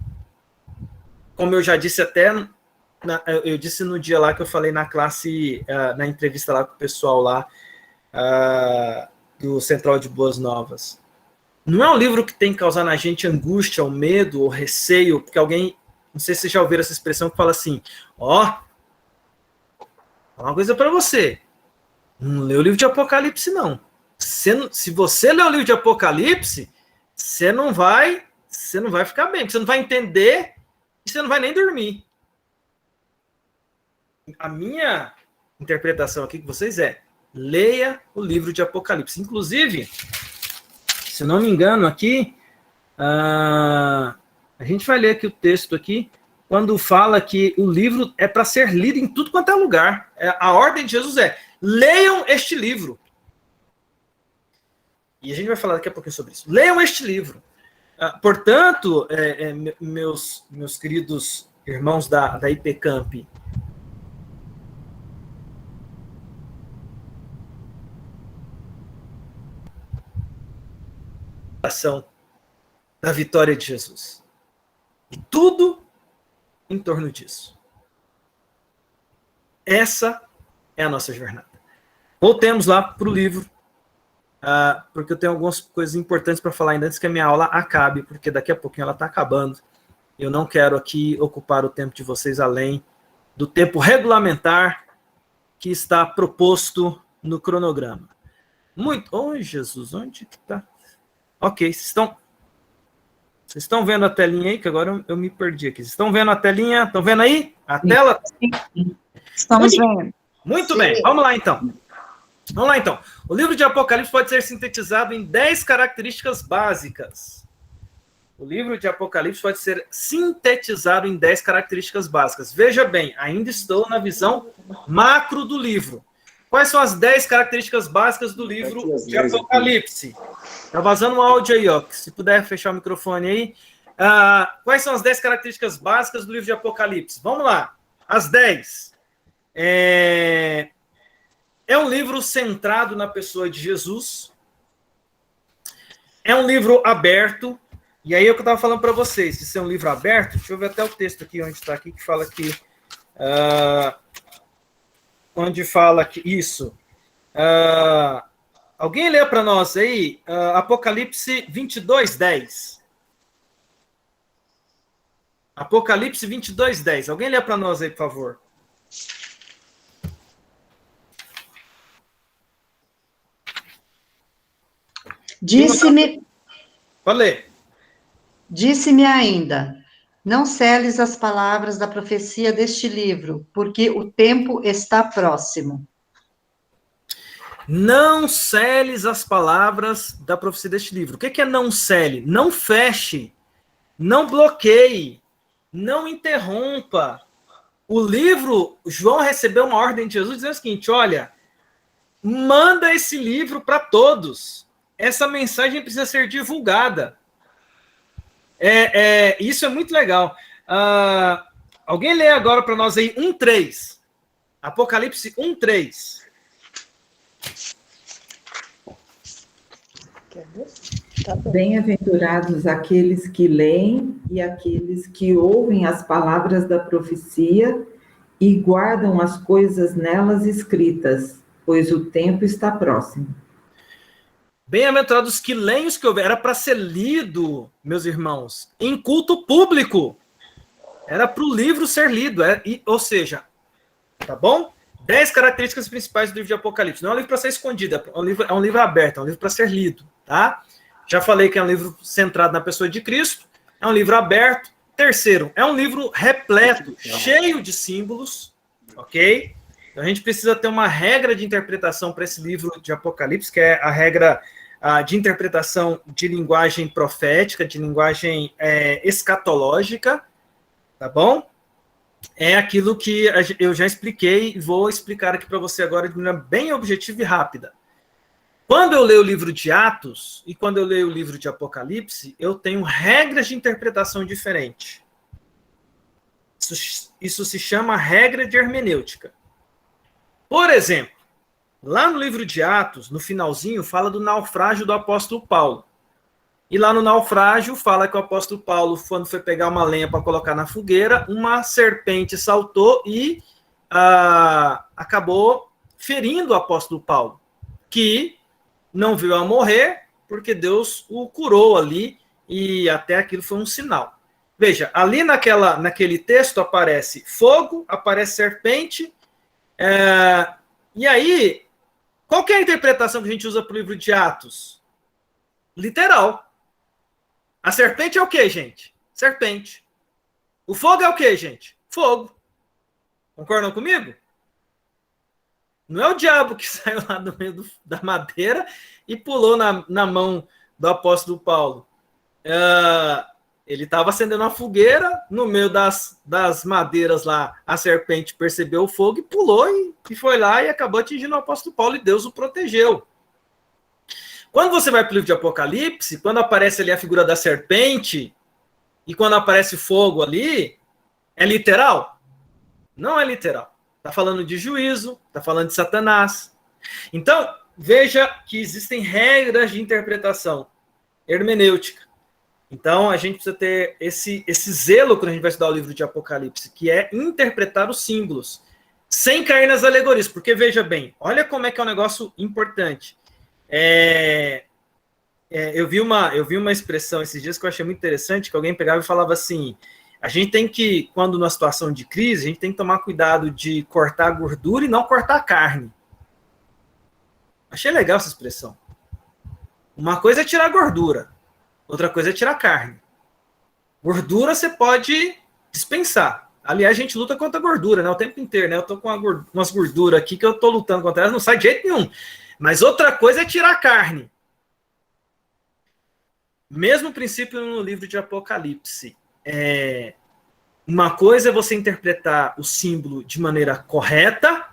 Como eu já disse até, eu disse no dia lá que eu falei na classe, na entrevista lá com o pessoal lá, do Central de Boas Novas. Não é um livro que tem que causar na gente angústia, ou medo, ou receio, porque alguém, não sei se vocês já ouviram essa expressão que fala assim, uma coisa para você, não lê o livro de Apocalipse, não. Se você ler o livro de Apocalipse, você não vai ficar bem, você não vai entender e você não vai nem dormir. A minha interpretação aqui com vocês leia o livro de Apocalipse. Inclusive, se eu não me engano aqui, a gente vai ler aqui o texto aqui, quando fala que o livro é para ser lido em tudo quanto é lugar. A ordem de Jesus leiam este livro. E a gente vai falar daqui a pouquinho sobre isso. Leiam este livro. Portanto, meus queridos irmãos da IPCamp, da vitória de Jesus. E tudo em torno disso. Essa é a nossa jornada. Voltemos lá para o livro, porque eu tenho algumas coisas importantes para falar ainda antes que a minha aula acabe, porque daqui a pouquinho ela está acabando. Eu não quero aqui ocupar o tempo de vocês além do tempo regulamentar que está proposto no cronograma. Jesus, onde que está? Ok, vocês estão vendo a telinha aí? Que agora eu me perdi aqui. Vocês estão vendo a telinha? Estão vendo aí? A tela? Estamos vendo. Muito bem, vamos lá então. O livro de Apocalipse pode ser sintetizado em 10 características básicas. O livro de Apocalipse pode ser sintetizado em 10 características básicas. Veja bem, ainda estou na visão macro do livro. Quais são as 10 características básicas do livro de Apocalipse? Está vazando um áudio aí, se puder fechar o microfone aí. Quais são as 10 características básicas do livro de Apocalipse? Vamos lá, as 10. É um livro centrado na pessoa de Jesus. É um livro aberto. E aí é o que eu estava falando para vocês. Se é um livro aberto, deixa eu ver até o texto aqui, onde está aqui, que fala que... onde fala que isso. Alguém lê para nós aí Apocalipse 22:10. Apocalipse 22:10. Alguém lê para nós aí, por favor. Disse-me... Falei. Disse-me ainda, não seles as palavras da profecia deste livro, porque o tempo está próximo. Não seles as palavras da profecia deste livro. O que é não cele? Não feche, não bloqueie, não interrompa. O livro, João recebeu uma ordem de Jesus dizendo o seguinte, olha, manda esse livro para todos. Essa mensagem precisa ser divulgada. Isso é muito legal. Alguém lê agora para nós aí 1:3. Apocalipse 1:3. Bem-aventurados aqueles que leem e aqueles que ouvem as palavras da profecia e guardam as coisas nelas escritas, pois o tempo está próximo. Bem-aventurados que leem os que ouvem. Era para ser lido, meus irmãos, em culto público. Era para o livro ser lido. Ou seja, tá bom? 10 características principais do livro de Apocalipse. Não é um livro para ser escondido, é um livro aberto, é um livro para ser lido, tá? Já falei que é um livro centrado na pessoa de Cristo, é um livro aberto. Terceiro, é um livro repleto, cheio de símbolos, ok? Então a gente precisa ter uma regra de interpretação para esse livro de Apocalipse, que é a regra de interpretação de linguagem profética, de linguagem escatológica, tá bom? É aquilo que eu já expliquei e vou explicar aqui para você agora de maneira bem objetiva e rápida. Quando eu leio o livro de Atos e quando eu leio o livro de Apocalipse, eu tenho regras de interpretação diferentes. Isso se chama regra de hermenêutica. Por exemplo, lá no livro de Atos, no finalzinho, fala do naufrágio do apóstolo Paulo. E lá no naufrágio fala que o apóstolo Paulo, quando foi pegar uma lenha para colocar na fogueira, uma serpente saltou e acabou ferindo o apóstolo Paulo, que não veio a morrer, porque Deus o curou ali, e até aquilo foi um sinal. Veja, ali naquele texto aparece fogo, aparece serpente, e aí, qual que é a interpretação que a gente usa para o livro de Atos? Literal. A serpente é o quê, gente? Serpente. O fogo é o quê, gente? Fogo. Concordam comigo? Não é o diabo que saiu lá do meio da madeira e pulou na mão do apóstolo Paulo. Ele estava acendendo uma fogueira, no meio das madeiras lá, a serpente percebeu o fogo e pulou e foi lá e acabou atingindo o apóstolo Paulo e Deus o protegeu. Quando você vai para o livro de Apocalipse, quando aparece ali a figura da serpente e quando aparece fogo ali, é literal? Não é literal. Está falando de juízo, está falando de Satanás. Então, veja que existem regras de interpretação hermenêutica. Então, a gente precisa ter esse zelo quando a gente vai estudar o livro de Apocalipse, que é interpretar os símbolos, sem cair nas alegorias. Porque, veja bem, olha como é que é um negócio importante. Eu vi uma expressão esses dias que eu achei muito interessante, que alguém pegava e falava assim, a gente tem que, quando numa situação de crise, a gente tem que tomar cuidado de cortar a gordura e não cortar a carne. Achei legal essa expressão. Uma coisa é tirar a gordura, outra coisa é tirar a carne. Gordura você pode dispensar. Aliás, a gente luta contra a gordura, né? O tempo inteiro, né? Eu tô com umas gorduras aqui que eu tô lutando contra elas, não sai de jeito nenhum. Mas outra coisa é tirar a carne. Mesmo princípio no livro de Apocalipse. Uma coisa é você interpretar o símbolo de maneira correta,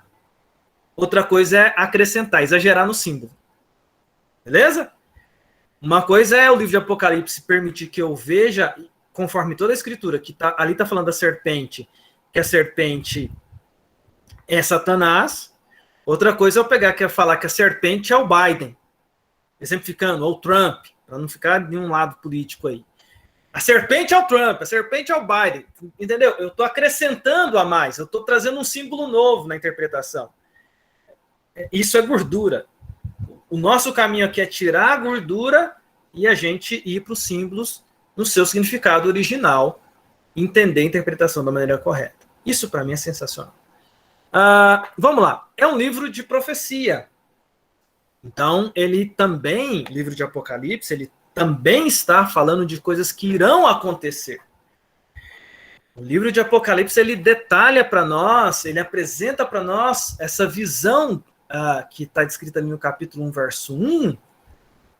outra coisa é acrescentar, exagerar no símbolo. Beleza? Uma coisa é o livro de Apocalipse permitir que eu veja, conforme toda a escritura, que ali está falando da serpente, que a serpente é Satanás. Outra coisa é eu pegar que é falar que a serpente é o Biden, exemplificando, ou Trump, para não ficar de um lado político aí. A serpente é o Trump, a serpente é o Biden, entendeu? Eu estou acrescentando a mais, eu estou trazendo um símbolo novo na interpretação. Isso é gordura. O nosso caminho aqui é tirar a gordura e a gente ir para os símbolos no seu significado original, entender a interpretação da maneira correta. Isso para mim é sensacional. Vamos lá. É um livro de profecia. Então, ele também, livro de Apocalipse, ele também está falando de coisas que irão acontecer. O livro de Apocalipse, ele detalha para nós, ele apresenta para nós essa visão que está descrita ali no capítulo 1, verso 1,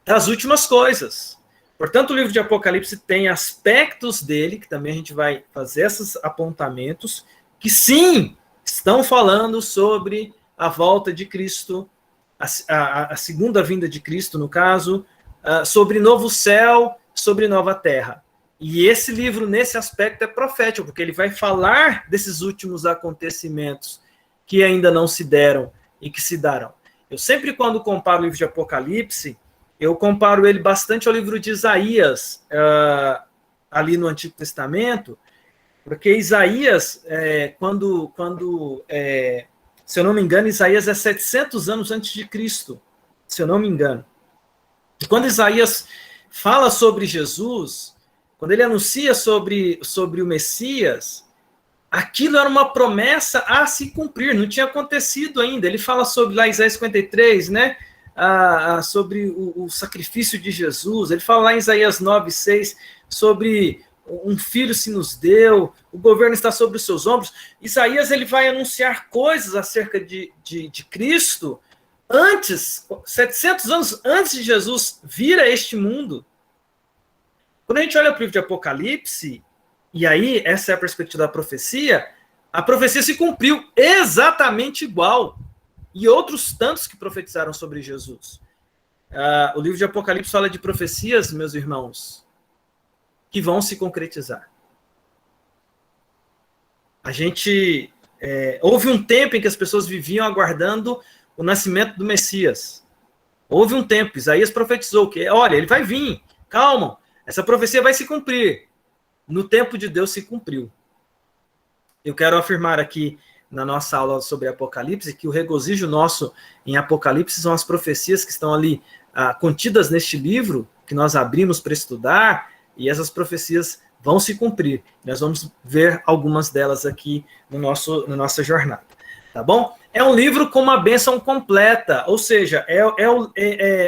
das últimas coisas. Portanto, o livro de Apocalipse tem aspectos dele, que também a gente vai fazer esses apontamentos, que sim, estão falando sobre a volta de Cristo, a segunda vinda de Cristo, no caso, sobre novo céu, sobre nova terra. E esse livro, nesse aspecto, é profético, porque ele vai falar desses últimos acontecimentos que ainda não se deram e que se darão. Eu sempre, quando comparo o livro de Apocalipse, eu comparo ele bastante ao livro de Isaías, ali no Antigo Testamento, porque Isaías, se eu não me engano, Isaías é 700 anos antes de Cristo, se eu não me engano. E quando Isaías fala sobre Jesus, quando ele anuncia sobre o Messias, aquilo era uma promessa a se cumprir, não tinha acontecido ainda. Ele fala sobre, lá em Isaías 53, né, sobre o sacrifício de Jesus. Ele fala lá em Isaías 9:6 sobre um filho se nos deu, o governo está sobre os seus ombros. Isaías, ele vai anunciar coisas acerca de Cristo antes, 700 anos antes de Jesus vir a este mundo. Quando a gente olha para o livro de Apocalipse, e aí essa é a perspectiva da profecia, a profecia se cumpriu exatamente igual. E outros tantos que profetizaram sobre Jesus. O livro de Apocalipse fala de profecias, meus irmãos, que vão se concretizar. Houve um tempo em que as pessoas viviam aguardando o nascimento do Messias. Houve um tempo, Isaías profetizou que, olha, ele vai vir, calma, essa profecia vai se cumprir. No tempo de Deus se cumpriu. Eu quero afirmar aqui, na nossa aula sobre Apocalipse, que o regozijo nosso em Apocalipse são as profecias que estão ali contidas neste livro, que nós abrimos para estudar, e essas profecias vão se cumprir. Nós vamos ver algumas delas aqui na nossa jornada. Tá bom? É um livro com uma bênção completa, ou seja,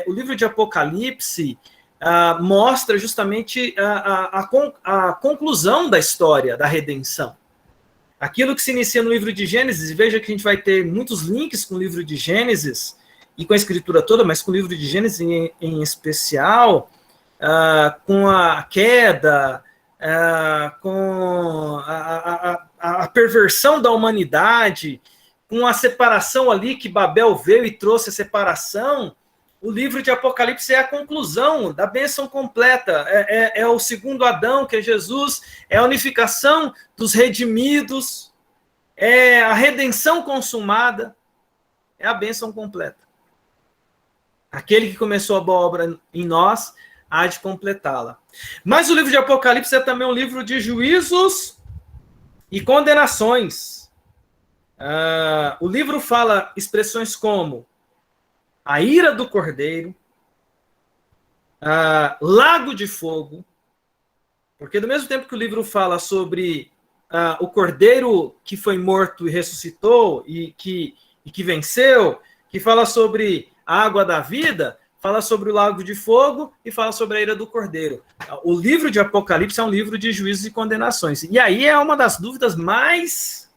o livro de Apocalipse mostra justamente a conclusão da história da redenção. Aquilo que se inicia no livro de Gênesis, e veja que a gente vai ter muitos links com o livro de Gênesis, e com a escritura toda, mas com o livro de Gênesis em especial, com a queda, com a perversão da humanidade, com a separação ali que Babel veio e trouxe a separação. O livro de Apocalipse é a conclusão da bênção completa, é o segundo Adão, que é Jesus, é a unificação dos redimidos, é a redenção consumada, é a bênção completa. Aquele que começou a boa obra em nós, há de completá-la. Mas o livro de Apocalipse é também um livro de juízos e condenações. O livro fala expressões como a ira do cordeiro, lago de fogo, porque do mesmo tempo que o livro fala sobre o cordeiro que foi morto e ressuscitou e que venceu, que fala sobre a água da vida, fala sobre o lago de fogo e fala sobre a ira do cordeiro. O livro de Apocalipse é um livro de juízos e condenações. E aí é uma das dúvidas mais...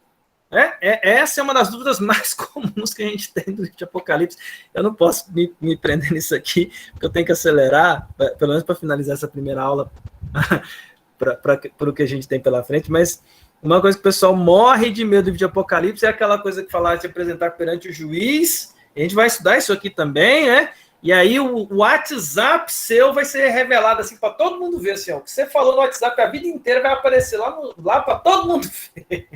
essa é uma das dúvidas mais comuns que a gente tem do livro de Apocalipse. Eu não posso me prender nisso aqui, porque eu tenho que acelerar, pelo menos para finalizar essa primeira aula, para o que a gente tem pela frente, mas uma coisa que o pessoal morre de medo do livro de Apocalipse é aquela coisa que falar de se apresentar perante o juiz. A gente vai estudar isso aqui também, né? E aí o WhatsApp seu vai ser revelado assim para todo mundo ver, assim, ó, o que você falou no WhatsApp a vida inteira vai aparecer lá para todo mundo ver.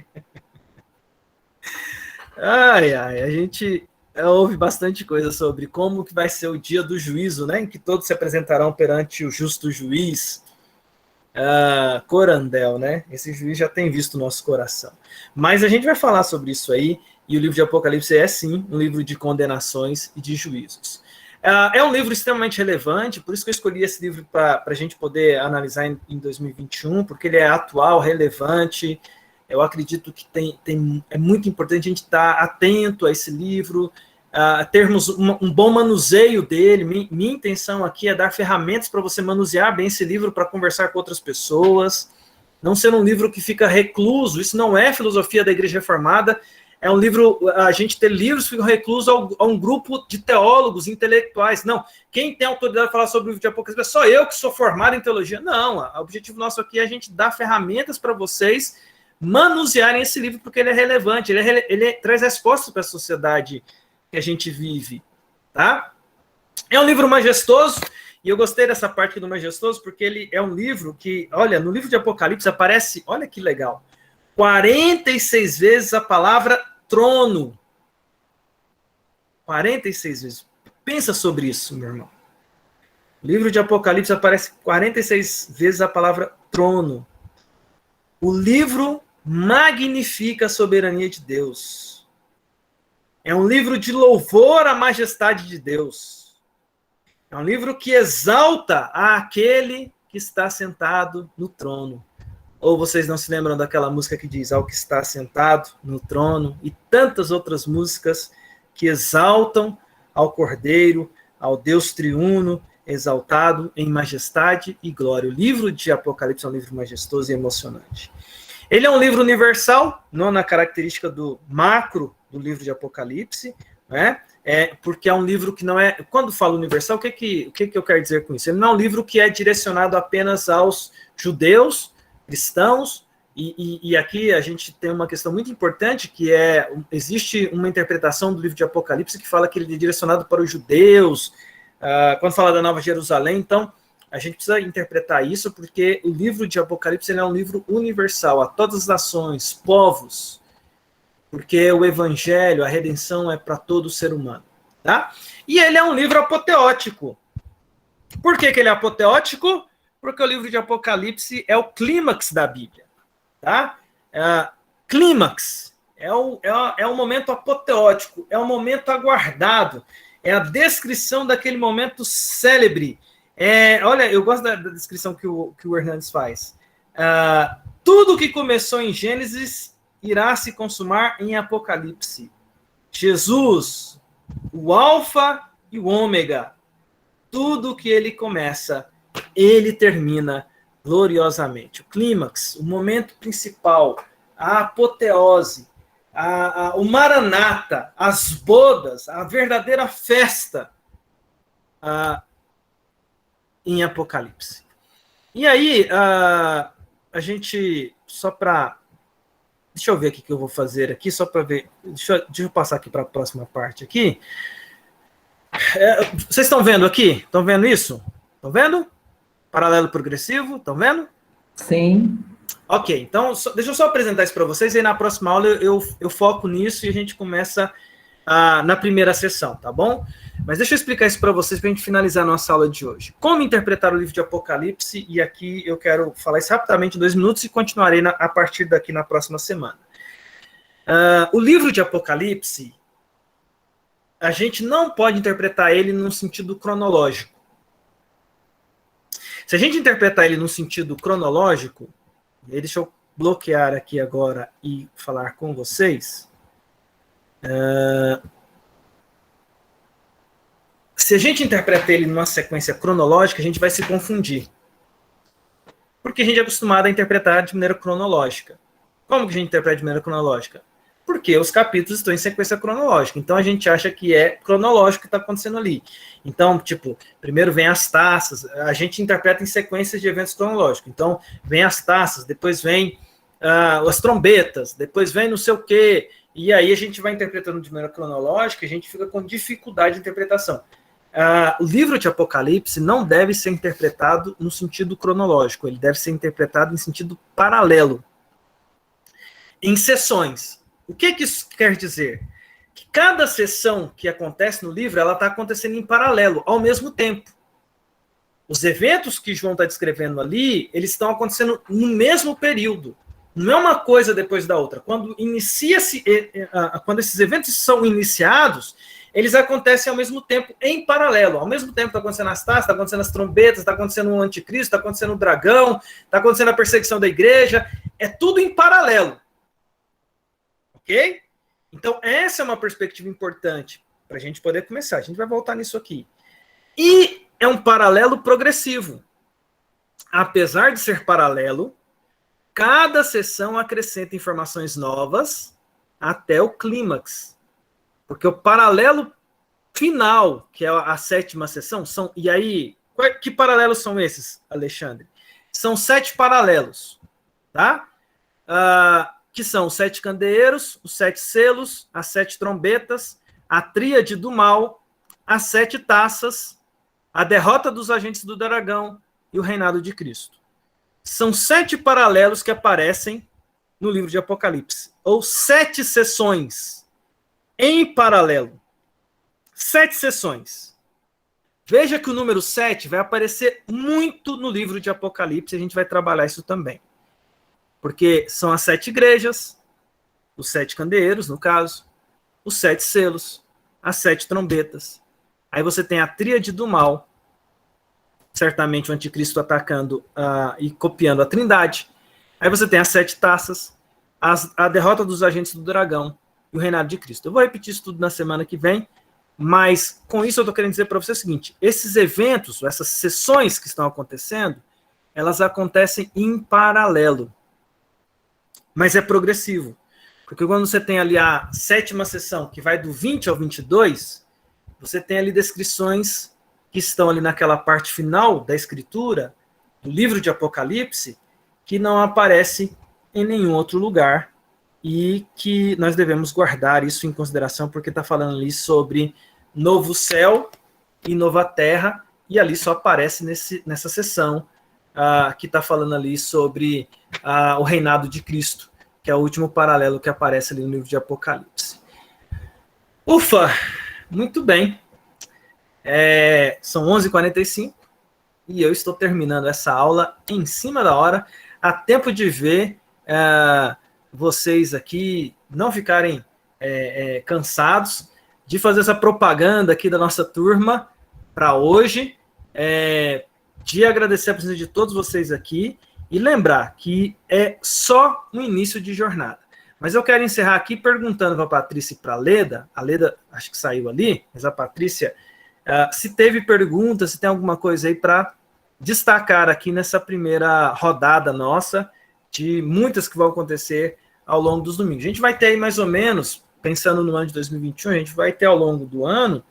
A gente ouve bastante coisa sobre como que vai ser o dia do juízo, né? Em que todos se apresentarão perante o justo juiz. Corandel, né? Esse juiz já tem visto o nosso coração. Mas a gente vai falar sobre isso aí, e o livro de Apocalipse é, sim, um livro de condenações e de juízos. É um livro extremamente relevante, por isso que eu escolhi esse livro para a gente poder analisar em 2021, porque ele é atual, relevante. Eu acredito que é muito importante a gente estar atento a esse livro, termos um bom manuseio dele. Minha intenção aqui é dar ferramentas para você manusear bem esse livro, para conversar com outras pessoas, não ser um livro que fica recluso. Isso não é filosofia da Igreja Reformada. É um livro, a gente ter livros que ficam reclusos a um grupo de teólogos, intelectuais. Não, quem tem autoridade para falar sobre o livro de Apocalipse é só eu que sou formado em teologia. Não, o objetivo nosso aqui é a gente dar ferramentas para vocês manusearem esse livro, porque ele é relevante, ele traz respostas para a sociedade que a gente vive, tá? É um livro majestoso, e eu gostei dessa parte do majestoso, porque ele é um livro que, olha, no livro de Apocalipse aparece, olha que legal, 46 vezes a palavra trono. 46 vezes. Pensa sobre isso, meu irmão. No livro de Apocalipse aparece 46 vezes a palavra trono. O livro magnifica a soberania de Deus. É um livro de louvor à majestade de Deus. É um livro que exalta aquele que está sentado no trono. Ou vocês não se lembram daquela música que diz ao que está sentado no trono, e tantas outras músicas que exaltam ao Cordeiro, ao Deus triuno, exaltado em majestade e glória. O livro de Apocalipse é um livro majestoso e emocionante. Ele é um livro universal, não na característica do macro do livro de Apocalipse, né? Porque é um livro que não é... Quando falo universal, o que eu quero dizer com isso? Ele não é um livro que é direcionado apenas aos judeus, cristãos, e aqui a gente tem uma questão muito importante, que existe uma interpretação do livro de Apocalipse que fala que ele é direcionado para os judeus, quando fala da Nova Jerusalém. Então, a gente precisa interpretar isso, porque o livro de Apocalipse ele é um livro universal, a todas as nações, povos, porque o evangelho, a redenção é para todo ser humano, tá? E ele é um livro apoteótico. Por que ele é apoteótico? Porque o livro de Apocalipse é o clímax da Bíblia, tá? Clímax é um momento apoteótico, é um momento aguardado, é a descrição daquele momento célebre. Olha, eu gosto da descrição que o Hernandes faz. Tudo que começou em Gênesis irá se consumar em Apocalipse. Jesus, o Alfa e o Ômega, tudo que ele começa, ele termina gloriosamente. O clímax, o momento principal, a apoteose, o maranata, as bodas, a verdadeira festa em Apocalipse. E aí, a gente, só para... Deixa eu ver o que eu vou fazer aqui, só para ver... Deixa eu passar aqui para a próxima parte aqui. Vocês estão vendo aqui? Estão vendo isso? Estão vendo? Paralelo progressivo, estão vendo? Sim. Ok, então deixa eu só apresentar isso para vocês, e aí na próxima aula eu foco nisso e a gente começa na primeira sessão, tá bom? Mas deixa eu explicar isso para vocês para a gente finalizar a nossa aula de hoje. Como interpretar o livro de Apocalipse, e aqui eu quero falar isso rapidamente em 2 minutos e continuarei a partir daqui na próxima semana. O livro de Apocalipse, a gente não pode interpretar ele num sentido cronológico. Se a gente interpretar ele no sentido cronológico, deixa eu bloquear aqui agora e falar com vocês. Se a gente interpreta ele numa sequência cronológica, a gente vai se confundir. Porque a gente é acostumado a interpretar de maneira cronológica. Como que a gente interpreta de maneira cronológica? Porque os capítulos estão em sequência cronológica. Então, a gente acha que é cronológico o que está acontecendo ali. Então, tipo, primeiro vem as taças. A gente interpreta em sequências de eventos cronológicos. Então, vem as taças, depois vem as trombetas, depois vem não sei o quê. E aí a gente vai interpretando de maneira cronológica, a gente fica com dificuldade de interpretação. O livro de Apocalipse não deve ser interpretado no sentido cronológico. Ele deve ser interpretado em sentido paralelo. Em sessões. O que isso quer dizer? Que cada sessão que acontece no livro, ela está acontecendo em paralelo, ao mesmo tempo. Os eventos que João está descrevendo ali, eles estão acontecendo no mesmo período. Não é uma coisa depois da outra. Quando esses eventos são iniciados, eles acontecem ao mesmo tempo, em paralelo. Ao mesmo tempo está acontecendo as taças, está acontecendo as trombetas, está acontecendo o anticristo, está acontecendo o dragão, está acontecendo a perseguição da igreja. É tudo em paralelo. Ok? Então, essa é uma perspectiva importante. para a gente poder começar. A gente vai voltar nisso aqui. E é um paralelo progressivo. Apesar de ser paralelo, cada sessão acrescenta informações novas até o clímax. Porque o paralelo final, que é a 7ª sessão, são... E aí, que paralelos são esses, Alexandre? São 7 paralelos, tá? Que são os 7 candeeiros, os 7 selos, as 7 trombetas, a tríade do mal, as 7 taças, a derrota dos agentes do dragão e o reinado de Cristo. São 7 paralelos que aparecem no livro de Apocalipse, ou 7 sessões em paralelo. 7 sessões. Veja que o número 7 vai aparecer muito no livro de Apocalipse, a gente vai trabalhar isso também. Porque são as 7 igrejas, os 7 candeeiros, no caso, os 7 selos, as 7 trombetas. Aí você tem a tríade do mal, certamente o anticristo atacando e copiando a trindade. Aí você tem as 7 taças, a derrota dos agentes do dragão e o reinado de Cristo. Eu vou repetir isso tudo na semana que vem, mas com isso eu estou querendo dizer para você o seguinte: esses eventos, essas sessões que estão acontecendo, elas acontecem em paralelo. Mas é progressivo. Porque quando você tem ali a 7ª sessão, que vai do 20 ao 22, você tem ali descrições que estão ali naquela parte final da escritura, do livro de Apocalipse, que não aparece em nenhum outro lugar, e que nós devemos guardar isso em consideração, porque está falando ali sobre novo céu e nova terra, e ali só aparece nessa sessão que está falando ali sobre o reinado de Cristo, que é o último paralelo que aparece ali no livro de Apocalipse. Ufa! Muito bem. São 11h45 e eu estou terminando essa aula em cima da hora, a tempo de ver vocês aqui não ficarem cansados de fazer essa propaganda aqui da nossa turma para hoje, de agradecer a presença de todos vocês aqui e lembrar que é só um início de jornada. Mas eu quero encerrar aqui perguntando para a Patrícia e para a Leda acho que saiu ali, mas a Patrícia, se teve perguntas, se tem alguma coisa aí para destacar aqui nessa primeira rodada nossa, de muitas que vão acontecer ao longo dos domingos. A gente vai ter aí mais ou menos, pensando no ano de 2021, a gente vai ter ao longo do ano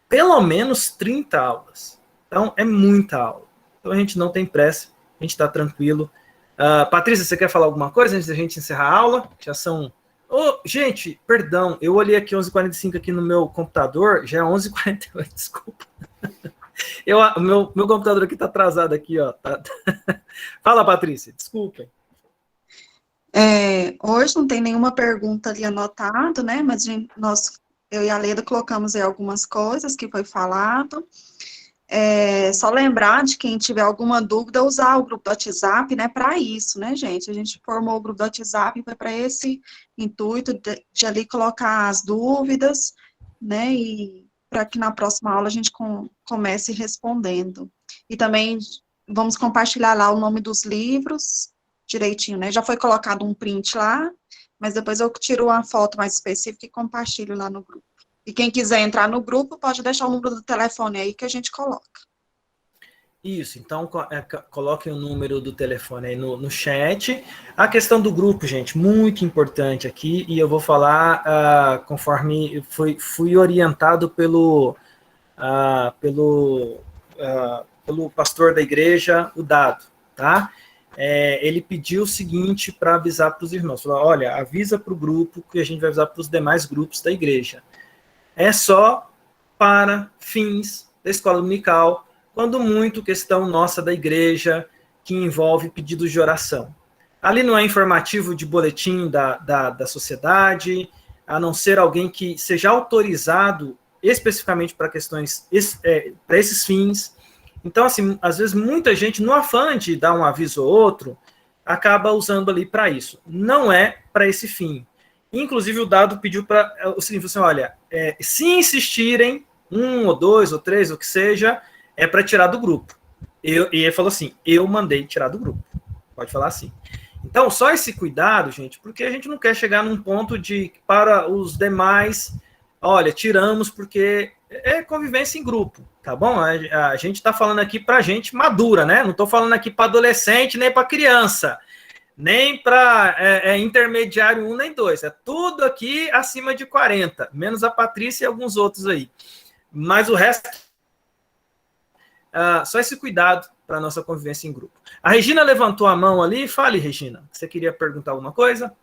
pelo menos 30 aulas. Então, é muita aula. Então, a gente não tem pressa, a gente está tranquilo. Patrícia, você quer falar alguma coisa antes da gente encerrar a aula? Já são... gente, perdão, eu olhei aqui 11h45 aqui no meu computador, já é 11h48, desculpa. Meu computador aqui está atrasado aqui, ó. Fala, Patrícia, desculpem. Hoje não tem nenhuma pergunta ali anotada, né? Mas eu e a Leda colocamos aí algumas coisas que foi falado. Só lembrar de quem tiver alguma dúvida, usar o grupo do WhatsApp, né? Para isso, né, gente? A gente formou o grupo do WhatsApp foi para esse intuito de ali colocar as dúvidas, né? E para que na próxima aula a gente comece respondendo. E também vamos compartilhar lá o nome dos livros direitinho, né? Já foi colocado um print lá, mas depois eu tiro uma foto mais específica e compartilho lá no grupo. E quem quiser entrar no grupo, pode deixar o número do telefone aí que a gente coloca. Isso, então coloquem o número do telefone aí no chat. A questão do grupo, gente, muito importante aqui, e eu vou falar conforme fui orientado pelo pastor da igreja, o Dado, tá? Ele pediu o seguinte para avisar para os irmãos, falou, olha, avisa para o grupo que a gente vai avisar para os demais grupos da igreja. É só para fins da escola dominical, quando muito questão nossa da igreja, que envolve pedidos de oração. Ali não é informativo de boletim da sociedade, a não ser alguém que seja autorizado especificamente para questões, para esses fins. Então, assim, às vezes muita gente, no afã de dar um aviso ou outro, acaba usando ali para isso. Não é para esse fim. Inclusive, o Dado pediu para o seguinte, assim, olha, se insistirem, 1 ou 2 ou 3, o que seja, é para tirar do grupo. E ele falou assim, eu mandei tirar do grupo. Pode falar assim. Então, só esse cuidado, gente, porque a gente não quer chegar num ponto de, para os demais, olha, tiramos porque é convivência em grupo, tá bom? A gente está falando aqui para gente madura, né? Não estou falando aqui para adolescente nem para criança, nem para intermediário 1 nem 2. É tudo aqui acima de 40, menos a Patrícia e alguns outros aí. Mas o resto, só esse cuidado para a nossa convivência em grupo. A Regina levantou a mão ali. Fale, Regina. Você queria perguntar alguma coisa?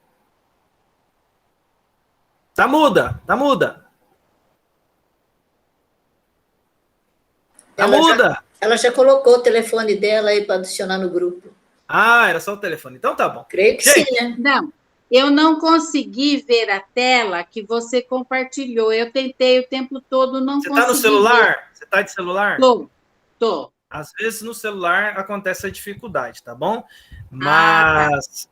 Tá muda, tá muda. Tá muda. Ela já colocou o telefone dela aí para adicionar no grupo. Ah, era só o telefone. Então tá bom. Creio que sim, né? Não, eu não consegui ver a tela que você compartilhou. Eu tentei o tempo todo, não consegui. Você tá no celular? Você tá de celular? Tô. Às vezes no celular acontece a dificuldade, tá bom? Mas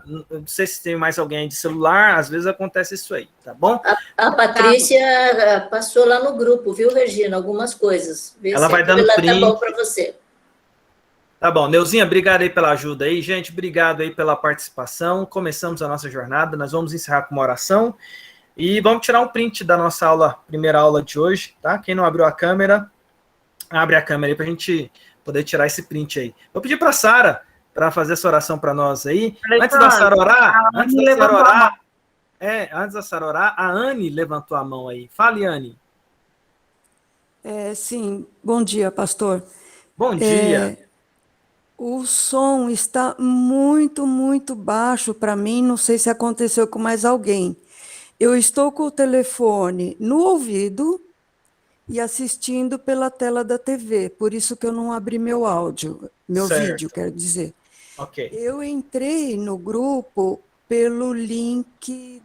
não sei se tem mais alguém de celular, às vezes acontece isso aí, tá bom? A Patrícia passou lá no grupo, viu, Regina? Algumas coisas. Ela vai dando print. Tá bom para você. Tá bom, Neuzinha, obrigado aí pela ajuda aí, gente, obrigado aí pela participação. Começamos a nossa jornada, nós vamos encerrar com uma oração e vamos tirar um print da nossa aula, primeira aula de hoje, tá? Quem não abriu a câmera, abre a câmera aí para a gente poder tirar esse print aí. Vou pedir para a Sara para fazer essa oração para nós aí. Antes da Sara orar, a Anne levantou a mão aí. Fale, Anne. Sim, bom dia, pastor. Bom dia. O som está muito, muito baixo para mim, não sei se aconteceu com mais alguém. Eu estou com o telefone no ouvido e assistindo pela tela da TV, por isso que eu não abri meu áudio, meu vídeo, quero dizer. Ok. Eu entrei no grupo pelo link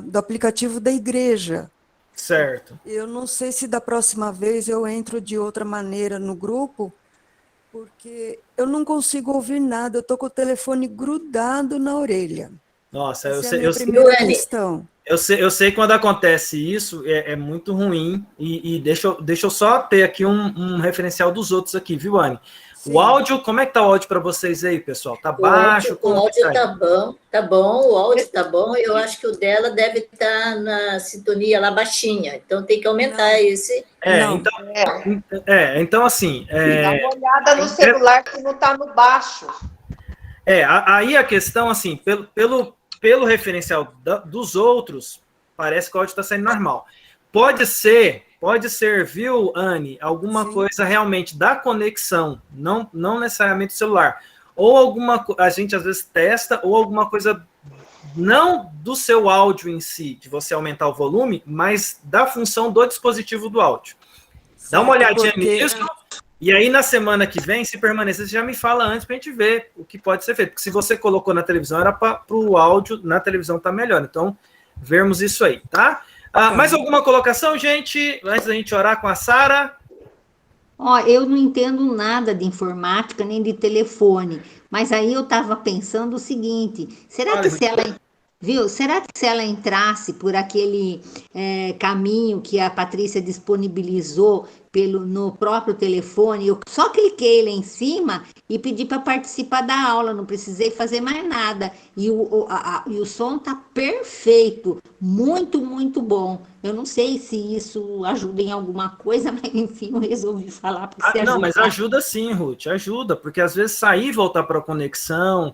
do aplicativo da igreja. Certo. Eu não sei se da próxima vez eu entro de outra maneira no grupo, porque eu não consigo ouvir nada, eu estou com o telefone grudado na orelha. Nossa, eu sei quando acontece isso, é muito ruim, e deixa eu só ter aqui um referencial dos outros aqui, viu, Anne? Sim. O áudio, como é que tá o áudio para vocês aí, pessoal? Tá baixo? O áudio tá bom, o áudio tá bom, eu acho que o dela deve estar na sintonia lá baixinha, então tem que aumentar esse... Então assim... Dá uma olhada no celular que não tá no baixo. Aí a questão, assim, pelo referencial dos outros, parece que o áudio está saindo normal. Pode ser, viu, Anne, alguma coisa realmente da conexão, não necessariamente do celular. Ou a gente às vezes testa, ou alguma coisa não do seu áudio em si, de você aumentar o volume, mas da função do dispositivo do áudio. Dá uma olhadinha nisso. E aí, na semana que vem, se permanecer, você já me fala antes para a gente ver o que pode ser feito. Porque se você colocou na televisão, era para o áudio na televisão tá melhor. Então, vermos isso aí, tá? Mais alguma colocação, gente? Antes da gente orar com a Sara? Eu não entendo nada de informática, nem de telefone. Mas aí eu estava pensando o seguinte, será que se ela entrasse por aquele caminho que a Patrícia disponibilizou no próprio telefone, eu só cliquei lá em cima e pedi para participar da aula, não precisei fazer mais nada. E o som está perfeito, muito, muito bom. Eu não sei se isso ajuda em alguma coisa, mas enfim, eu resolvi falar para você. Não, mas ajuda sim, Ruth, ajuda, porque às vezes sair e voltar para a conexão...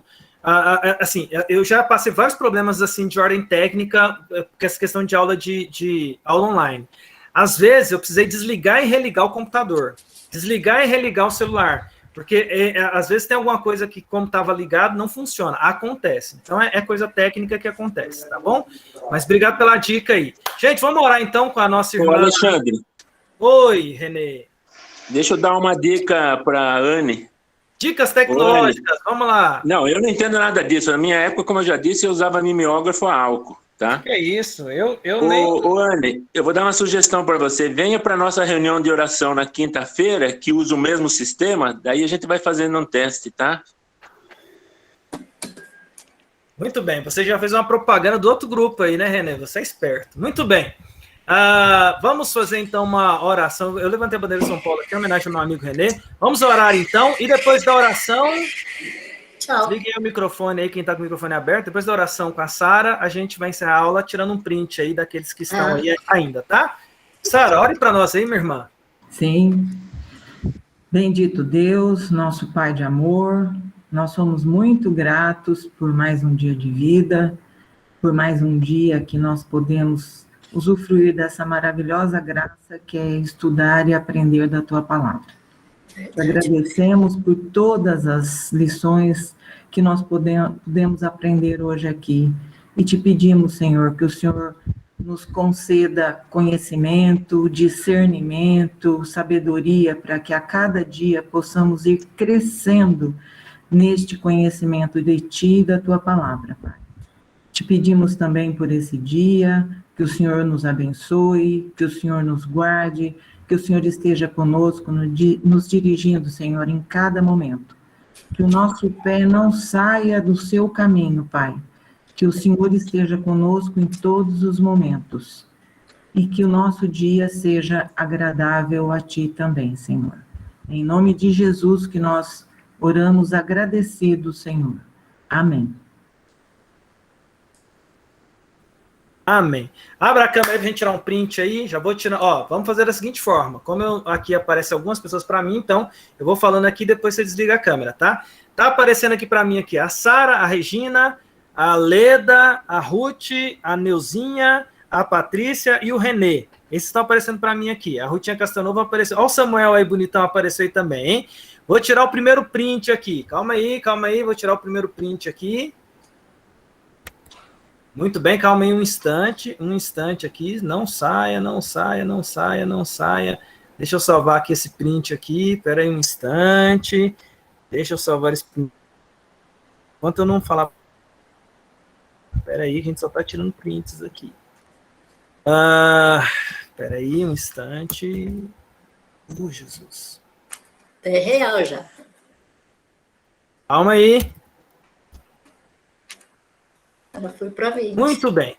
assim, eu já passei vários problemas assim de ordem técnica, com essa questão de aula de aula online. Às vezes eu precisei desligar e religar o computador, desligar e religar o celular, porque às vezes tem alguma coisa que, como estava ligado, não funciona. Acontece. Então é coisa técnica que acontece, tá bom? Mas obrigado pela dica aí. Gente, vamos orar então com a nossa irmã. Ô, Alexandre. Oi, Renê. Deixa eu dar uma dica para a Anne. Dicas tecnológicas, vamos lá. Não, eu não entendo nada disso. Na minha época, como eu já disse, eu usava mimeógrafo a álcool, tá? Que é isso? Ô, Anne, eu vou dar uma sugestão para você. Venha para a nossa reunião de oração na quinta-feira, que usa o mesmo sistema, daí a gente vai fazendo um teste, tá? Muito bem, você já fez uma propaganda do outro grupo aí, né, Renê? Você é esperto. Muito bem. Vamos fazer então uma oração. Eu levantei a bandeira de São Paulo aqui em homenagem ao meu amigo Renê. Vamos orar então, e depois da oração Tchau. Liguem o microfone aí, quem está com o microfone aberto. Depois da oração com a Sara, a gente vai encerrar a aula tirando um print aí daqueles que estão aí ainda, tá? Sara, ore para nós aí, minha irmã. Sim. Bendito Deus, nosso Pai de amor, nós somos muito gratos por mais um dia de vida, por mais um dia que nós podemos usufruir dessa maravilhosa graça que é estudar e aprender da Tua Palavra. Te agradecemos por todas as lições que nós podemos aprender hoje aqui e te pedimos, Senhor, que o Senhor nos conceda conhecimento, discernimento, sabedoria, para que a cada dia possamos ir crescendo neste conhecimento de Ti e da Tua Palavra, Pai. Te pedimos também por esse dia, que o Senhor nos abençoe, que o Senhor nos guarde, que o Senhor esteja conosco, nos dirigindo, Senhor, em cada momento. Que o nosso pé não saia do seu caminho, Pai. Que o Senhor esteja conosco em todos os momentos. E que o nosso dia seja agradável a Ti também, Senhor. Em nome de Jesus que nós oramos agradecidos, Senhor. Amém. Amém. Abra a câmera aí pra gente tirar um print aí. Já vou tirar. Ó, vamos fazer da seguinte forma. Como aqui aparece algumas pessoas para mim, então eu vou falando aqui, depois você desliga a câmera, tá? Tá aparecendo aqui para mim aqui a Sara, a Regina, a Leda, a Ruth, a Neuzinha, a Patrícia e o Renê. Esses estão aparecendo para mim aqui. A Rutinha Castanova apareceu. Olha o Samuel aí, bonitão, apareceu aí também, hein? Vou tirar o primeiro print aqui. Calma aí. Vou tirar o primeiro print aqui. Muito bem, calma aí um instante aqui. Não saia. Deixa eu salvar aqui esse print aqui. Espera aí um instante. Deixa eu salvar esse print. Enquanto eu não falar... Espera aí, a gente só está tirando prints aqui. Espera aí um instante. Jesus. É real já. Calma aí. Ela foi para 20. Muito bem.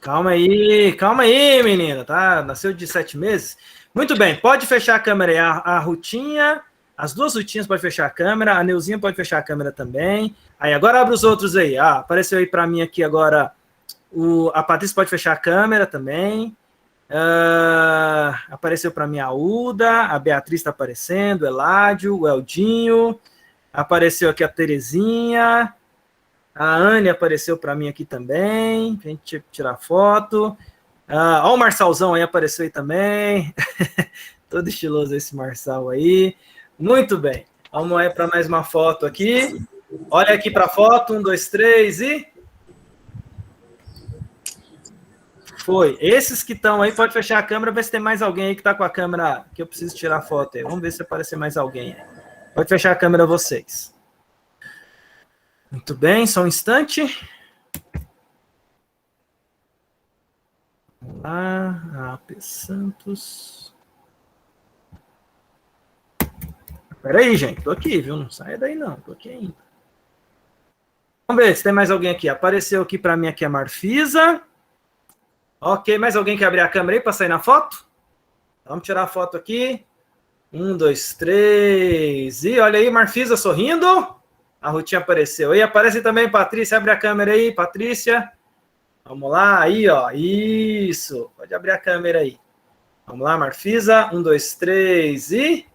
Calma aí, menina. Tá? Nasceu de 7 meses. Muito bem, pode fechar a câmera aí. A Rutinha, as duas Rutinhas podem fechar a câmera. A Neuzinha pode fechar a câmera também. Aí, agora abre os outros aí. Apareceu aí para mim aqui agora. A Patrícia pode fechar a câmera também. Apareceu para mim a Uda. A Beatriz está aparecendo. O Eládio, o Eldinho. Apareceu aqui a Terezinha. A Anne apareceu para mim aqui também. A gente tirar foto. Ó, o Marçalzão aí apareceu aí também. Todo estiloso esse Marçal aí. Muito bem. Vamos aí para mais uma foto aqui. Olha aqui para a foto. 1, 2, 3 e... Foi. Esses que estão aí, pode fechar a câmera, ver se tem mais alguém aí que está com a câmera, que eu preciso tirar foto aí. Vamos ver se aparecer mais alguém aí. Pode fechar a câmera vocês. Muito bem, só um instante. Vamos lá, AP Santos. Espera aí, gente, tô aqui, viu? Não saia daí não, tô aqui ainda. Vamos ver se tem mais alguém aqui. Apareceu aqui para mim aqui a Marfisa. Ok, mais alguém quer abrir a câmera aí para sair na foto? Vamos tirar a foto aqui. 1, 2, 3. E olha aí, Marfisa sorrindo. A Rutinha apareceu aí. Aparece também, Patrícia. Abre a câmera aí, Patrícia. Vamos lá, aí, ó. Isso. Pode abrir a câmera aí. Vamos lá, Marfisa. 1, 2, 3 e...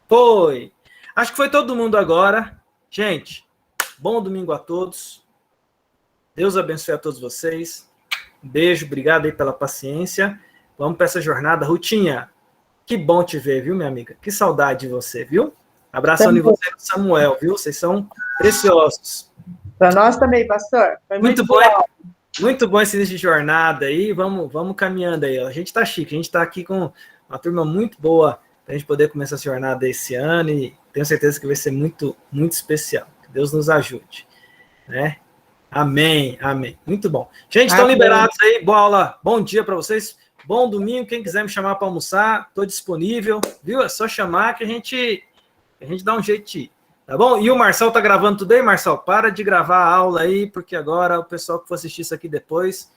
Foi. Acho que foi todo mundo agora. Gente, bom domingo a todos. Deus abençoe a todos vocês. Um beijo, obrigado aí pela paciência. Vamos para essa jornada. Rutinha, que bom te ver, viu, minha amiga? Que saudade de você, viu? Abração de você, Samuel, viu? Vocês são preciosos. Para nós também, pastor. Foi muito bom. Muito bom esse início de jornada aí. Vamos caminhando aí. A gente está chique, a gente está aqui com uma turma muito boa para a gente poder começar essa jornada esse ano e tenho certeza que vai ser muito, muito especial. Que Deus nos ajude, né? Amém, amém. Muito bom. Gente, estão liberados aí. Boa aula, bom dia para vocês. Bom domingo. Quem quiser me chamar para almoçar, estou disponível, viu? É só chamar que a gente dá um jeito de ir, tá bom? E o Marçal tá gravando tudo aí, Marçal? Para de gravar a aula aí, porque agora o pessoal que for assistir isso aqui depois